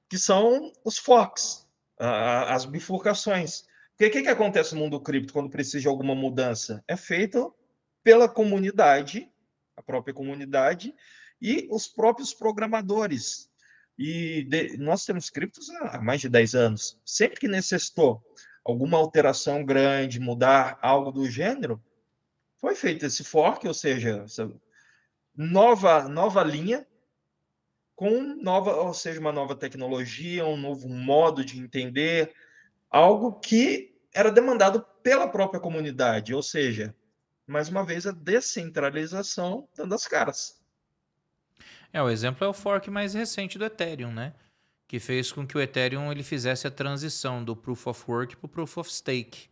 que são os forks, as bifurcações. Porque o que acontece no mundo cripto quando precisa de alguma mudança? É feito pela comunidade, a própria comunidade, e os próprios programadores. E nós temos criptos há mais de 10 anos. Sempre que necessitou alguma alteração grande, mudar algo do gênero, foi feito esse fork, ou seja, essa nova linha, ou seja, uma nova tecnologia, um novo modo de entender, algo que era demandado pela própria comunidade, ou seja, mais uma vez a descentralização dando as caras. O exemplo é o fork mais recente do Ethereum, né? Que fez com que o Ethereum ele fizesse a transição do Proof of Work para o Proof of Stake.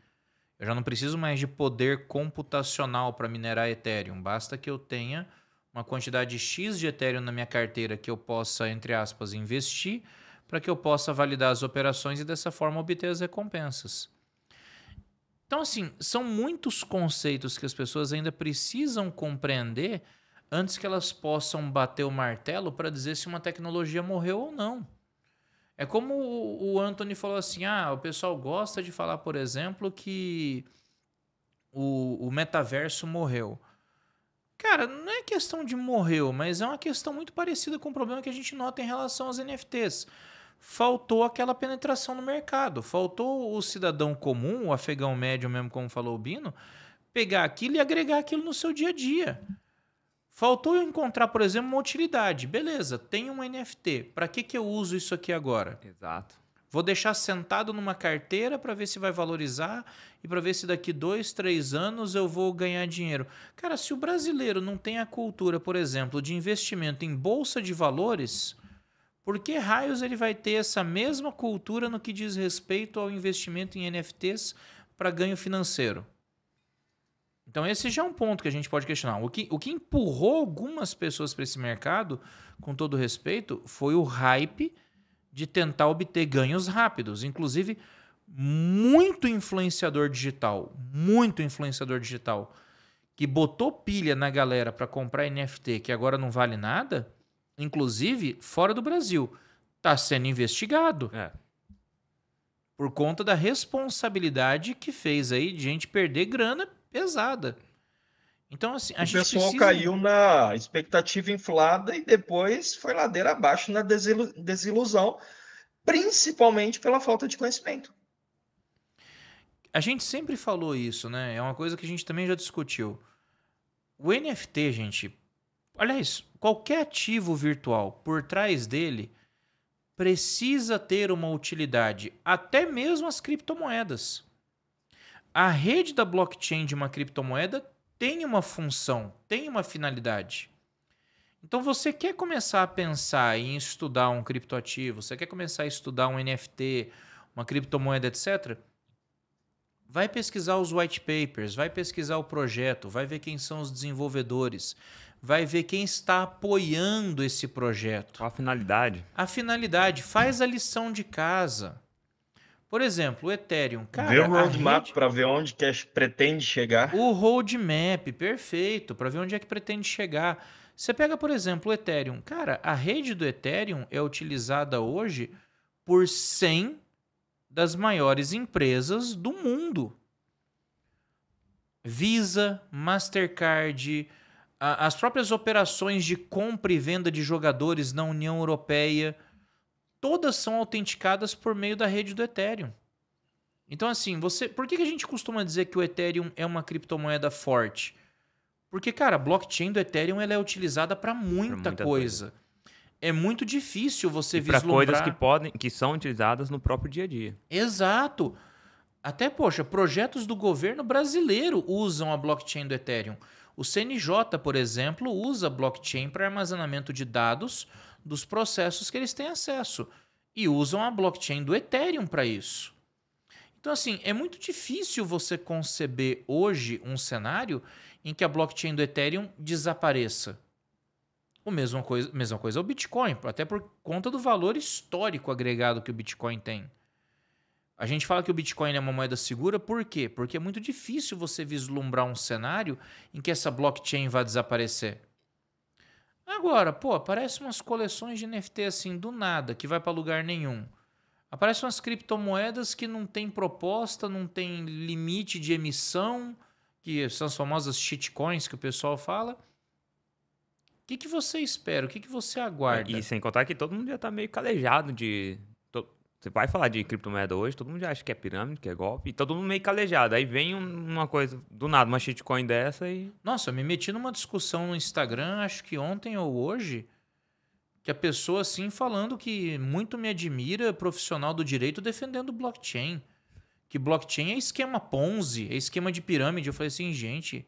Eu já não preciso mais de poder computacional para minerar Ethereum, basta que eu tenha uma quantidade X de Ethereum na minha carteira que eu possa, entre aspas, investir para que eu possa validar as operações e dessa forma obter as recompensas. Então, assim, são muitos conceitos que as pessoas ainda precisam compreender antes que elas possam bater o martelo para dizer se uma tecnologia morreu ou não. É como o Anthony falou assim, o pessoal gosta de falar, por exemplo, que o metaverso morreu. Cara, não é questão de morreu, mas é uma questão muito parecida com o problema que a gente nota em relação aos NFTs. Faltou aquela penetração no mercado, faltou o cidadão comum, o afegão médio mesmo, como falou o Bino, pegar aquilo e agregar aquilo no seu dia a dia. Faltou eu encontrar, por exemplo, uma utilidade. Beleza, tem um NFT. Para que eu uso isso aqui agora? Exato. Vou deixar sentado numa carteira para ver se vai valorizar e para ver se daqui 2, 3 anos eu vou ganhar dinheiro. Cara, se o brasileiro não tem a cultura, por exemplo, de investimento em bolsa de valores, por que raios ele vai ter essa mesma cultura no que diz respeito ao investimento em NFTs para ganho financeiro? Então esse já é um ponto que a gente pode questionar. O que empurrou algumas pessoas para esse mercado, com todo respeito, foi o hype de tentar obter ganhos rápidos. Inclusive, muito influenciador digital, que botou pilha na galera para comprar NFT que agora não vale nada, inclusive fora do Brasil, está sendo investigado. Por conta da responsabilidade que fez aí de gente perder grana pesada. Então, assim, o pessoal caiu na expectativa inflada e depois foi ladeira abaixo na desilusão, principalmente pela falta de conhecimento. A gente sempre falou isso, né? É uma coisa que a gente também já discutiu. O NFT, gente, olha isso, qualquer ativo virtual por trás dele precisa ter uma utilidade, até mesmo as criptomoedas. A rede da blockchain de uma criptomoeda tem uma função, tem uma finalidade. Então você quer começar a pensar em estudar um criptoativo, você quer começar a estudar um NFT, uma criptomoeda, etc., vai pesquisar os white papers, vai pesquisar o projeto, vai ver quem são os desenvolvedores, vai ver quem está apoiando esse projeto. Qual a finalidade? A finalidade, faz a lição de casa. Por exemplo, o Ethereum. Cara, vê o roadmap para ver onde que pretende chegar. O roadmap, perfeito, para ver onde é que pretende chegar. Você pega, por exemplo, o Ethereum. Cara, a rede do Ethereum é utilizada hoje por 100 das maiores empresas do mundo. Visa, Mastercard, as próprias operações de compra e venda de jogadores na União Europeia, todas são autenticadas por meio da rede do Ethereum. Então, assim, por que a gente costuma dizer que o Ethereum é uma criptomoeda forte? Porque, cara, a blockchain do Ethereum ela é utilizada para muita coisa. É muito difícil você vislumbrar... para coisas que são utilizadas no próprio dia a dia. Exato. Até, projetos do governo brasileiro usam a blockchain do Ethereum. O CNJ, por exemplo, usa a blockchain para armazenamento de dados dos processos que eles têm acesso. e usam a blockchain do Ethereum para isso. Então, assim, é muito difícil você conceber hoje um cenário em que a blockchain do Ethereum desapareça. Mesma coisa é o Bitcoin, até por conta do valor histórico agregado que o Bitcoin tem. A gente fala que o Bitcoin é uma moeda segura, por quê? Porque é muito difícil você vislumbrar um cenário em que essa blockchain vai desaparecer. Agora, pô, aparecem umas coleções de NFT assim do nada, que vai para lugar nenhum. Aparecem umas criptomoedas que não tem proposta, não tem limite de emissão, que são as famosas shitcoins que o pessoal fala. O que você espera? O que você aguarda? E sem contar que todo mundo já tá meio calejado de... Você vai falar de criptomoeda hoje, todo mundo já acha que é pirâmide, que é golpe, e todo mundo meio calejado. Aí vem uma coisa, do nada, uma shitcoin dessa e... Nossa, eu me meti numa discussão no Instagram, acho que ontem ou hoje, que a pessoa assim falando que muito me admira, profissional do direito defendendo blockchain. Que blockchain é esquema Ponzi, é esquema de pirâmide. Eu falei assim, gente,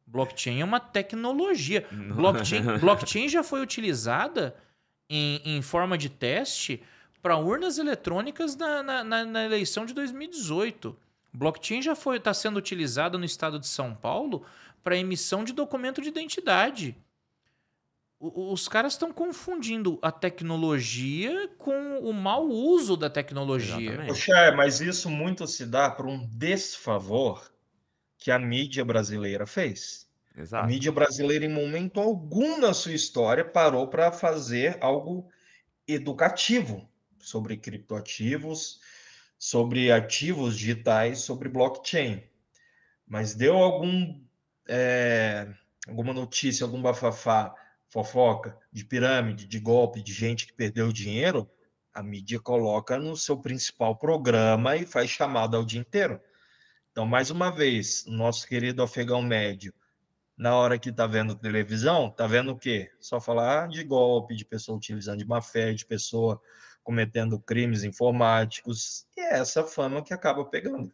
blockchain é uma tecnologia. Blockchain já foi utilizada em forma de teste para urnas eletrônicas na eleição de 2018. Blockchain já está sendo utilizada no estado de São Paulo para emissão de documento de identidade. Os caras estão confundindo a tecnologia com o mau uso da tecnologia. Poxa, mas isso muito se dá por um desfavor que a mídia brasileira fez. Exato. A mídia brasileira, em momento algum na sua história, parou para fazer algo educativo sobre criptoativos, sobre ativos digitais, sobre blockchain. Mas deu alguma notícia, algum bafafá, fofoca de pirâmide, de golpe, de gente que perdeu dinheiro, a mídia coloca no seu principal programa e faz chamada ao dia inteiro. Então, mais uma vez, o nosso querido afegão médio, na hora que está vendo televisão, está vendo o quê? Só falar de golpe, de pessoa utilizando de má fé, de pessoa cometendo crimes informáticos. E é essa fama que acaba pegando.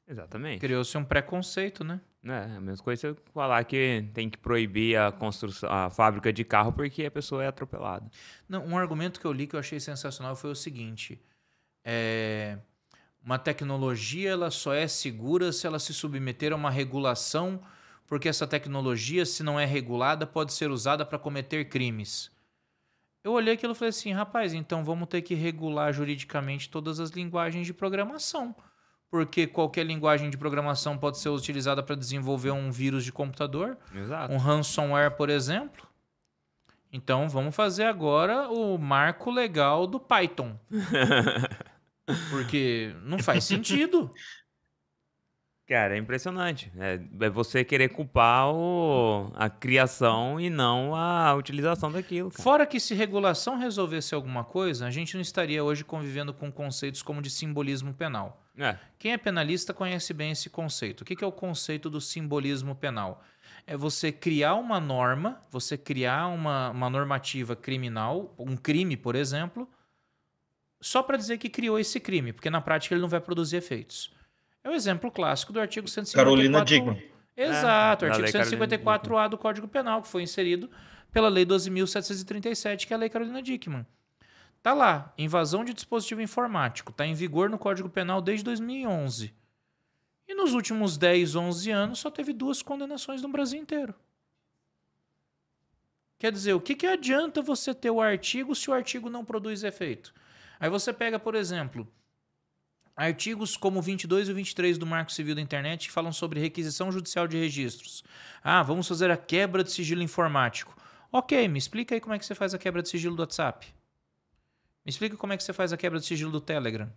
Exatamente. Criou-se um preconceito, né? É, a mesma coisa você falar que tem que proibir a fábrica de carro porque a pessoa é atropelada. Não, um argumento que eu li que eu achei sensacional foi o seguinte: uma tecnologia ela só é segura se ela se submeter a uma regulação, porque essa tecnologia, se não é regulada, pode ser usada para cometer crimes. Eu olhei aquilo e falei assim, rapaz, então vamos ter que regular juridicamente todas as linguagens de programação. Porque qualquer linguagem de programação pode ser utilizada para desenvolver um vírus de computador. Exato. Um ransomware, por exemplo. Então, vamos fazer agora o marco legal do Python. Porque não faz sentido. Cara, é impressionante. É você querer culpar a criação e não a utilização daquilo. Cara. Fora que se regulação resolvesse alguma coisa, a gente não estaria hoje convivendo com conceitos como de simbolismo penal. Quem é penalista conhece bem esse conceito. O que é o conceito do simbolismo penal? É você criar uma norma, você criar uma normativa criminal, um crime, por exemplo, só para dizer que criou esse crime, porque na prática ele não vai produzir efeitos. É o exemplo clássico do artigo 154... Carolina Dickmann. Exato, o artigo 154A do Código Penal, que foi inserido pela Lei 12.737, que é a Lei Carolina Dickmann. Tá lá, invasão de dispositivo informático. Tá em vigor no Código Penal desde 2011. E nos últimos 10, 11 anos só teve 2 condenações no Brasil inteiro. Quer dizer, o que adianta você ter o artigo se o artigo não produz efeito? Aí você pega, por exemplo, artigos como o 22 e o 23 do Marco Civil da Internet que falam sobre requisição judicial de registros. Vamos fazer a quebra de sigilo informático. Ok, me explica aí como é que você faz a quebra de sigilo do WhatsApp. Me explica como é que você faz a quebra de sigilo do Telegram.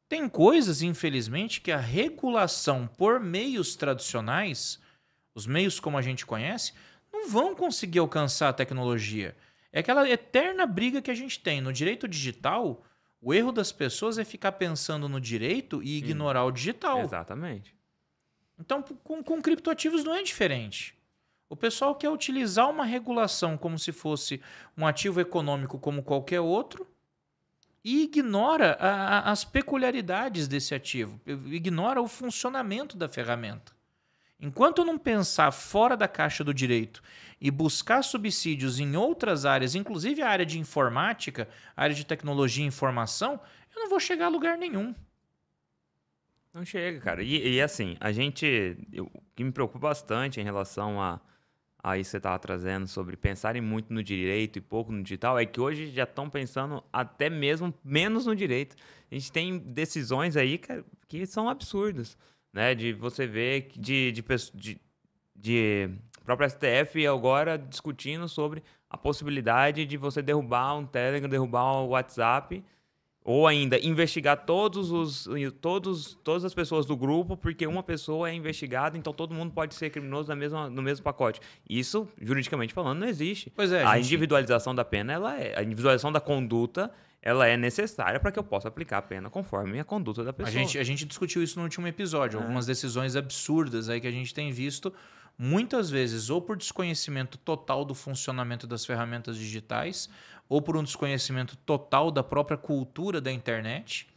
Tem coisas, infelizmente, que a regulação por meios tradicionais, os meios como a gente conhece, não vão conseguir alcançar a tecnologia. É aquela eterna briga que a gente tem. No direito digital, o erro das pessoas é ficar pensando no direito e ignorar o digital. Exatamente. Então, com criptoativos não é diferente. O pessoal quer utilizar uma regulação como se fosse um ativo econômico como qualquer outro e ignora as peculiaridades desse ativo, ignora o funcionamento da ferramenta. Enquanto eu não pensar fora da caixa do direito e buscar subsídios em outras áreas, inclusive a área de informática, a área de tecnologia e informação, eu não vou chegar a lugar nenhum. Não chega, cara. E assim, o que me preocupa bastante em relação a isso que você estava trazendo sobre pensarem muito no direito e pouco no digital, é que hoje já estão pensando até mesmo menos no direito. A gente tem decisões aí, cara, que são absurdas, né? De você ver que de próprio STF agora discutindo sobre a possibilidade de você derrubar um Telegram, derrubar o WhatsApp, ou ainda investigar todas as pessoas do grupo, porque uma pessoa é investigada, então todo mundo pode ser criminoso no mesmo pacote. Isso, juridicamente falando, não existe. Pois é, a gente... individualização da pena, a individualização da conduta, ela é necessária para que eu possa aplicar a pena conforme a conduta da pessoa. A gente discutiu isso no último episódio, algumas decisões absurdas aí que a gente tem visto, muitas vezes ou por desconhecimento total do funcionamento das ferramentas digitais, ou por um desconhecimento total da própria cultura da internet,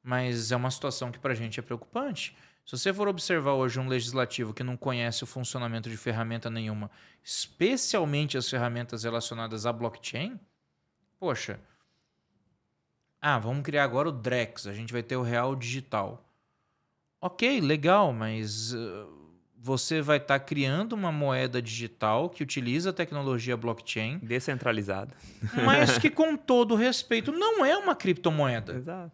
mas é uma situação que para a gente é preocupante. Se você for observar hoje um legislativo que não conhece o funcionamento de ferramenta nenhuma, especialmente as ferramentas relacionadas à blockchain, poxa, vamos criar agora o Drex, a gente vai ter o real digital. Ok, legal, mas você vai estar criando uma moeda digital que utiliza a tecnologia blockchain. Descentralizada. Mas que, com todo respeito, não é uma criptomoeda. Exato.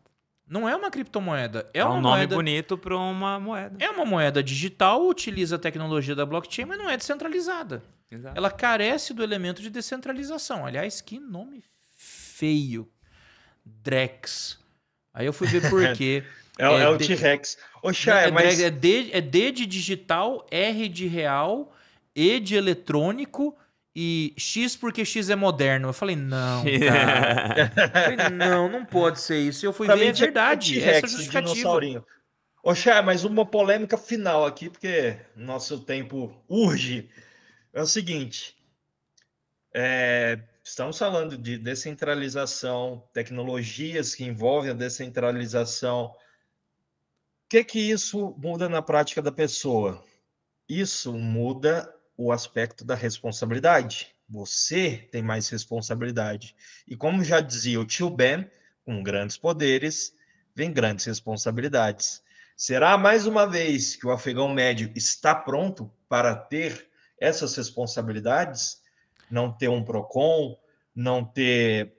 Não é uma criptomoeda. É um nome bonito para uma moeda. É uma moeda digital, utiliza a tecnologia da blockchain, mas não é descentralizada. Exato. Ela carece do elemento de descentralização. Aliás, que nome feio. Drex. Aí eu fui ver por quê. É o T-Rex. Oxa, mas... É D de digital, R de real, E de eletrônico e X porque X é moderno. Eu falei, não, cara. Eu falei, não pode ser isso. E eu fui ver, é verdade. Essa é a justificativa. Oxa, mas uma polêmica final aqui, porque nosso tempo urge. É o seguinte, estamos falando de descentralização, tecnologias que envolvem a descentralização. O que isso muda na prática da pessoa? Isso muda o aspecto da responsabilidade. Você tem mais responsabilidade. E como já dizia o tio Ben, com grandes poderes, vem grandes responsabilidades. Será mais uma vez que o afegão médio está pronto para ter essas responsabilidades? Não ter um PROCON, não ter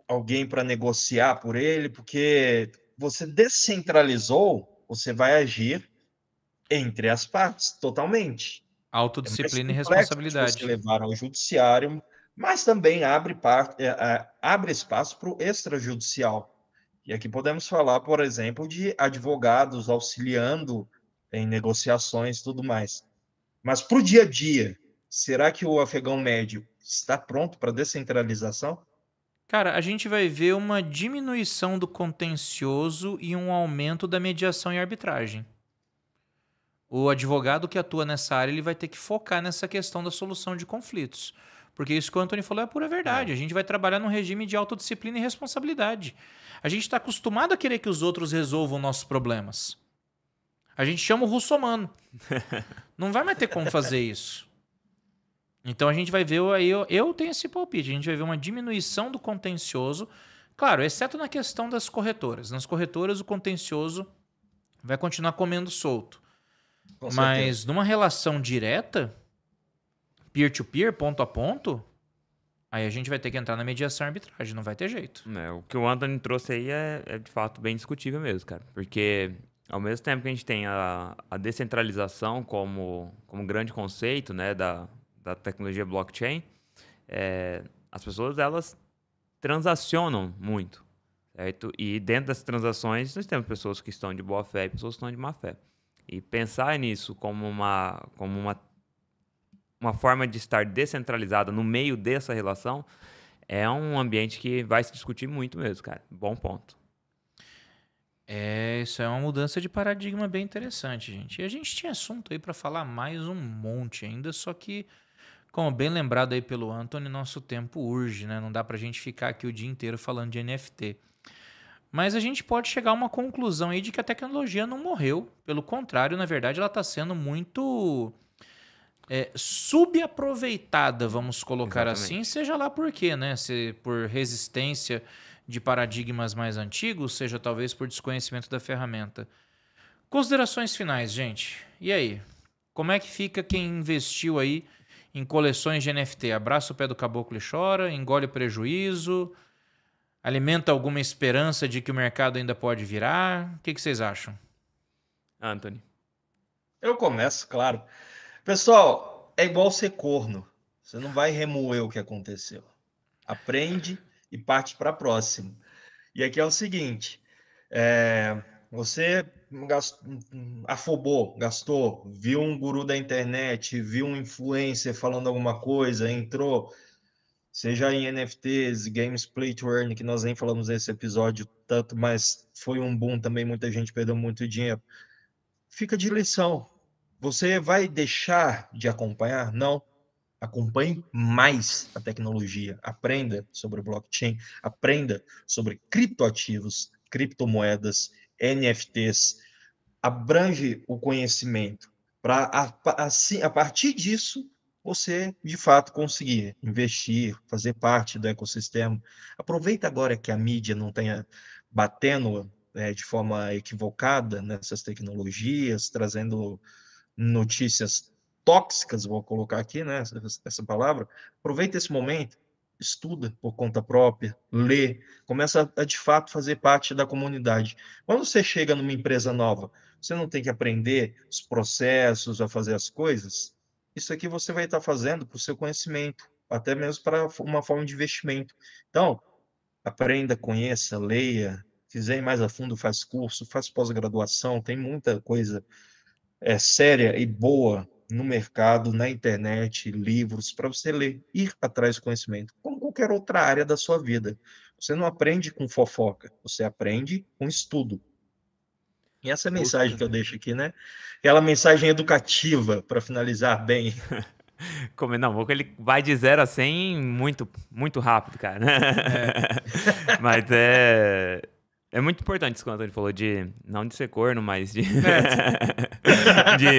alguém para negociar por ele, porque você descentralizou, você vai agir entre as partes, totalmente. Autodisciplina e responsabilidade. Você levar ao judiciário, mas também abre espaço para o extrajudicial. E aqui podemos falar, por exemplo, de advogados auxiliando em negociações e tudo mais. Mas para o dia a dia, será que o afegão médio está pronto para descentralização? Cara, a gente vai ver uma diminuição do contencioso e um aumento da mediação e arbitragem. O advogado que atua nessa área, ele vai ter que focar nessa questão da solução de conflitos. Porque isso que o Antônio falou é pura verdade. A gente vai trabalhar num regime de autodisciplina e responsabilidade. A gente está acostumado a querer que os outros resolvam nossos problemas. A gente chama o russomano. Não vai mais ter como fazer isso. Então a gente vai ver, eu tenho esse palpite, a gente vai ver uma diminuição do contencioso, claro, exceto na questão das corretoras. Nas corretoras o contencioso vai continuar comendo solto. Mas numa relação direta, peer-to-peer, ponto a ponto, aí a gente vai ter que entrar na mediação e arbitragem, não vai ter jeito. O que o Anthony trouxe aí é de fato bem discutível mesmo, cara. Porque ao mesmo tempo que a gente tem a descentralização como grande conceito, né, da tecnologia blockchain, as pessoas, elas transacionam muito, certo? E dentro das transações, nós temos pessoas que estão de boa fé e pessoas que estão de má fé. E pensar nisso como uma forma de estar descentralizada no meio dessa relação é um ambiente que vai se discutir muito mesmo, cara. Bom ponto. Isso é uma mudança de paradigma bem interessante, gente. E a gente tinha assunto aí para falar mais um monte ainda, só que, como bem lembrado aí pelo Anthony, nosso tempo urge, né? Não dá pra gente ficar aqui o dia inteiro falando de NFT. Mas a gente pode chegar a uma conclusão aí de que a tecnologia não morreu. Pelo contrário, na verdade, ela está sendo muito subaproveitada, vamos colocar assim, Exatamente. seja lá por quê, né? Se por resistência de paradigmas mais antigos, seja talvez por desconhecimento da ferramenta. Considerações finais, gente. E aí? Como é que fica quem investiu aí em coleções de NFT? Abraça o pé do caboclo e chora, engole prejuízo, alimenta alguma esperança de que o mercado ainda pode virar? O que vocês acham? Anthony. Eu começo, claro. Pessoal, é igual ser corno. Você não vai remoer o que aconteceu. Aprende e parte para a próxima. E aqui é o seguinte: você afobou, gastou, viu um guru da internet, viu um influencer falando alguma coisa, entrou, seja em NFTs, Games Play to Earn, que nós nem falamos nesse episódio tanto, mas foi um boom também, muita gente perdeu muito dinheiro. Fica de lição. Você vai deixar de acompanhar? Não. Acompanhe mais a tecnologia, aprenda sobre blockchain, aprenda sobre criptoativos, criptomoedas, NFTs, abrange o conhecimento para assim, a partir disso você de fato conseguir investir, fazer parte do ecossistema. Aproveita agora que a mídia não tenha batendo de forma equivocada nessas tecnologias, trazendo notícias tóxicas, vou colocar aqui, né, essa palavra. Aproveita esse momento, estuda por conta própria, lê, começa a de fato fazer parte da comunidade. Quando você chega numa empresa nova, você não tem que aprender os processos, a fazer as coisas. Isso aqui você vai estar fazendo para o seu conhecimento, até mesmo para uma forma de investimento. Então, aprenda, conheça, leia. Quiser ir mais a fundo, faz curso, faz pós-graduação, tem muita coisa séria e boa no mercado, na internet, livros, para você ler, ir atrás do conhecimento, como qualquer outra área da sua vida. Você não aprende com fofoca, você aprende com estudo. E essa é a mensagem Busca. que eu deixo aqui, né? Aquela mensagem educativa, para finalizar bem. Não, ele vai de 0 a 100 muito, muito rápido, cara. Mas é muito importante isso que o Antônio falou, não de ser corno, mas de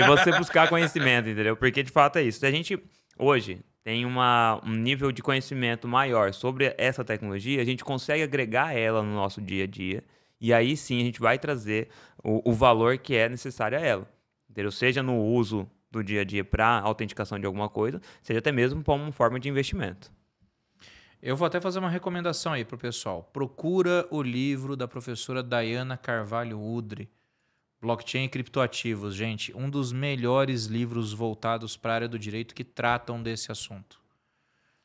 você buscar conhecimento, entendeu? Porque de fato é isso. Se a gente hoje tem um nível de conhecimento maior sobre essa tecnologia, a gente consegue agregar ela no nosso dia a dia. E aí sim a gente vai trazer o valor que é necessário a ela. Entendeu? Seja no uso do dia a dia para autenticação de alguma coisa, seja até mesmo como forma de investimento. Eu vou até fazer uma recomendação aí pro pessoal. Procura o livro da professora Dayana Carvalho Udry, Blockchain e Criptoativos. Gente, um dos melhores livros voltados para a área do direito que tratam desse assunto.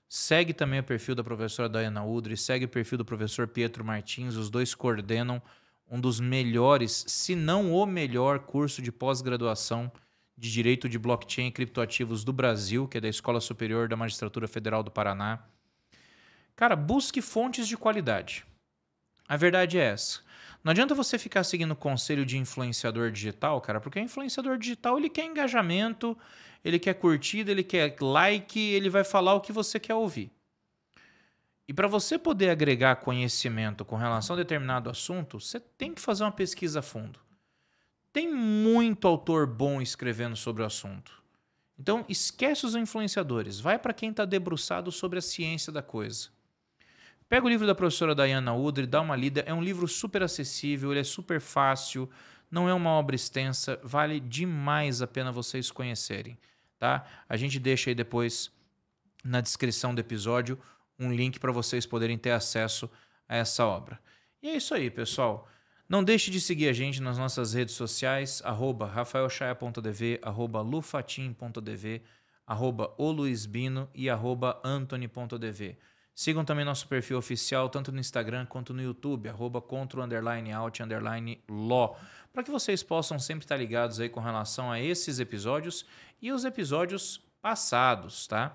Segue também o perfil da professora Dayana Udry, segue o perfil do professor Pietro Martins, os dois coordenam um dos melhores, se não o melhor curso de pós-graduação de Direito de Blockchain e Criptoativos do Brasil, que é da Escola Superior da Magistratura Federal do Paraná. Cara, busque fontes de qualidade. A verdade é essa. Não adianta você ficar seguindo o conselho de influenciador digital, cara, porque o influenciador digital ele quer engajamento, ele quer curtida, ele quer like, ele vai falar o que você quer ouvir. E para você poder agregar conhecimento com relação a determinado assunto, você tem que fazer uma pesquisa a fundo. Tem muito autor bom escrevendo sobre o assunto. Então, esquece os influenciadores. Vai para quem está debruçado sobre a ciência da coisa. Pega o livro da professora Dayana Udry, dá uma lida. É um livro super acessível, ele é super fácil, não é uma obra extensa, vale demais a pena vocês conhecerem. Tá? A gente deixa aí depois na descrição do episódio um link para vocês poderem ter acesso a essa obra. E é isso aí, pessoal. Não deixe de seguir a gente nas nossas redes sociais, @rafaelchaia.dv, @lufatim.dv, @oluisbino e @antony.dv. Sigam também nosso perfil oficial, tanto no Instagram quanto no YouTube, @contro_out_law, para que vocês possam sempre estar ligados aí com relação a esses episódios e os episódios passados, tá?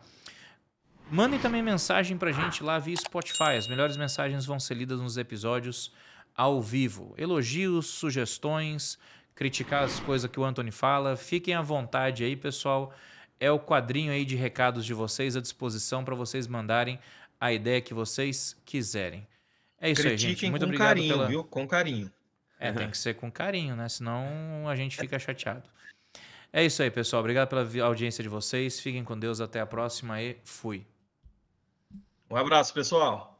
Mandem também mensagem pra gente lá via Spotify. As melhores mensagens vão ser lidas nos episódios ao vivo. Elogios, sugestões, criticar as coisas que o Anthony fala. Fiquem à vontade aí, pessoal. É o quadrinho aí de recados de vocês à disposição para vocês mandarem a ideia que vocês quiserem. É isso aí, gente. Critiquem Muito com obrigado carinho, pela... viu? Com carinho. Tem que ser com carinho, né? Senão a gente fica chateado. É isso aí, pessoal. Obrigado pela audiência de vocês. Fiquem com Deus. Até a próxima e fui. Um abraço, pessoal.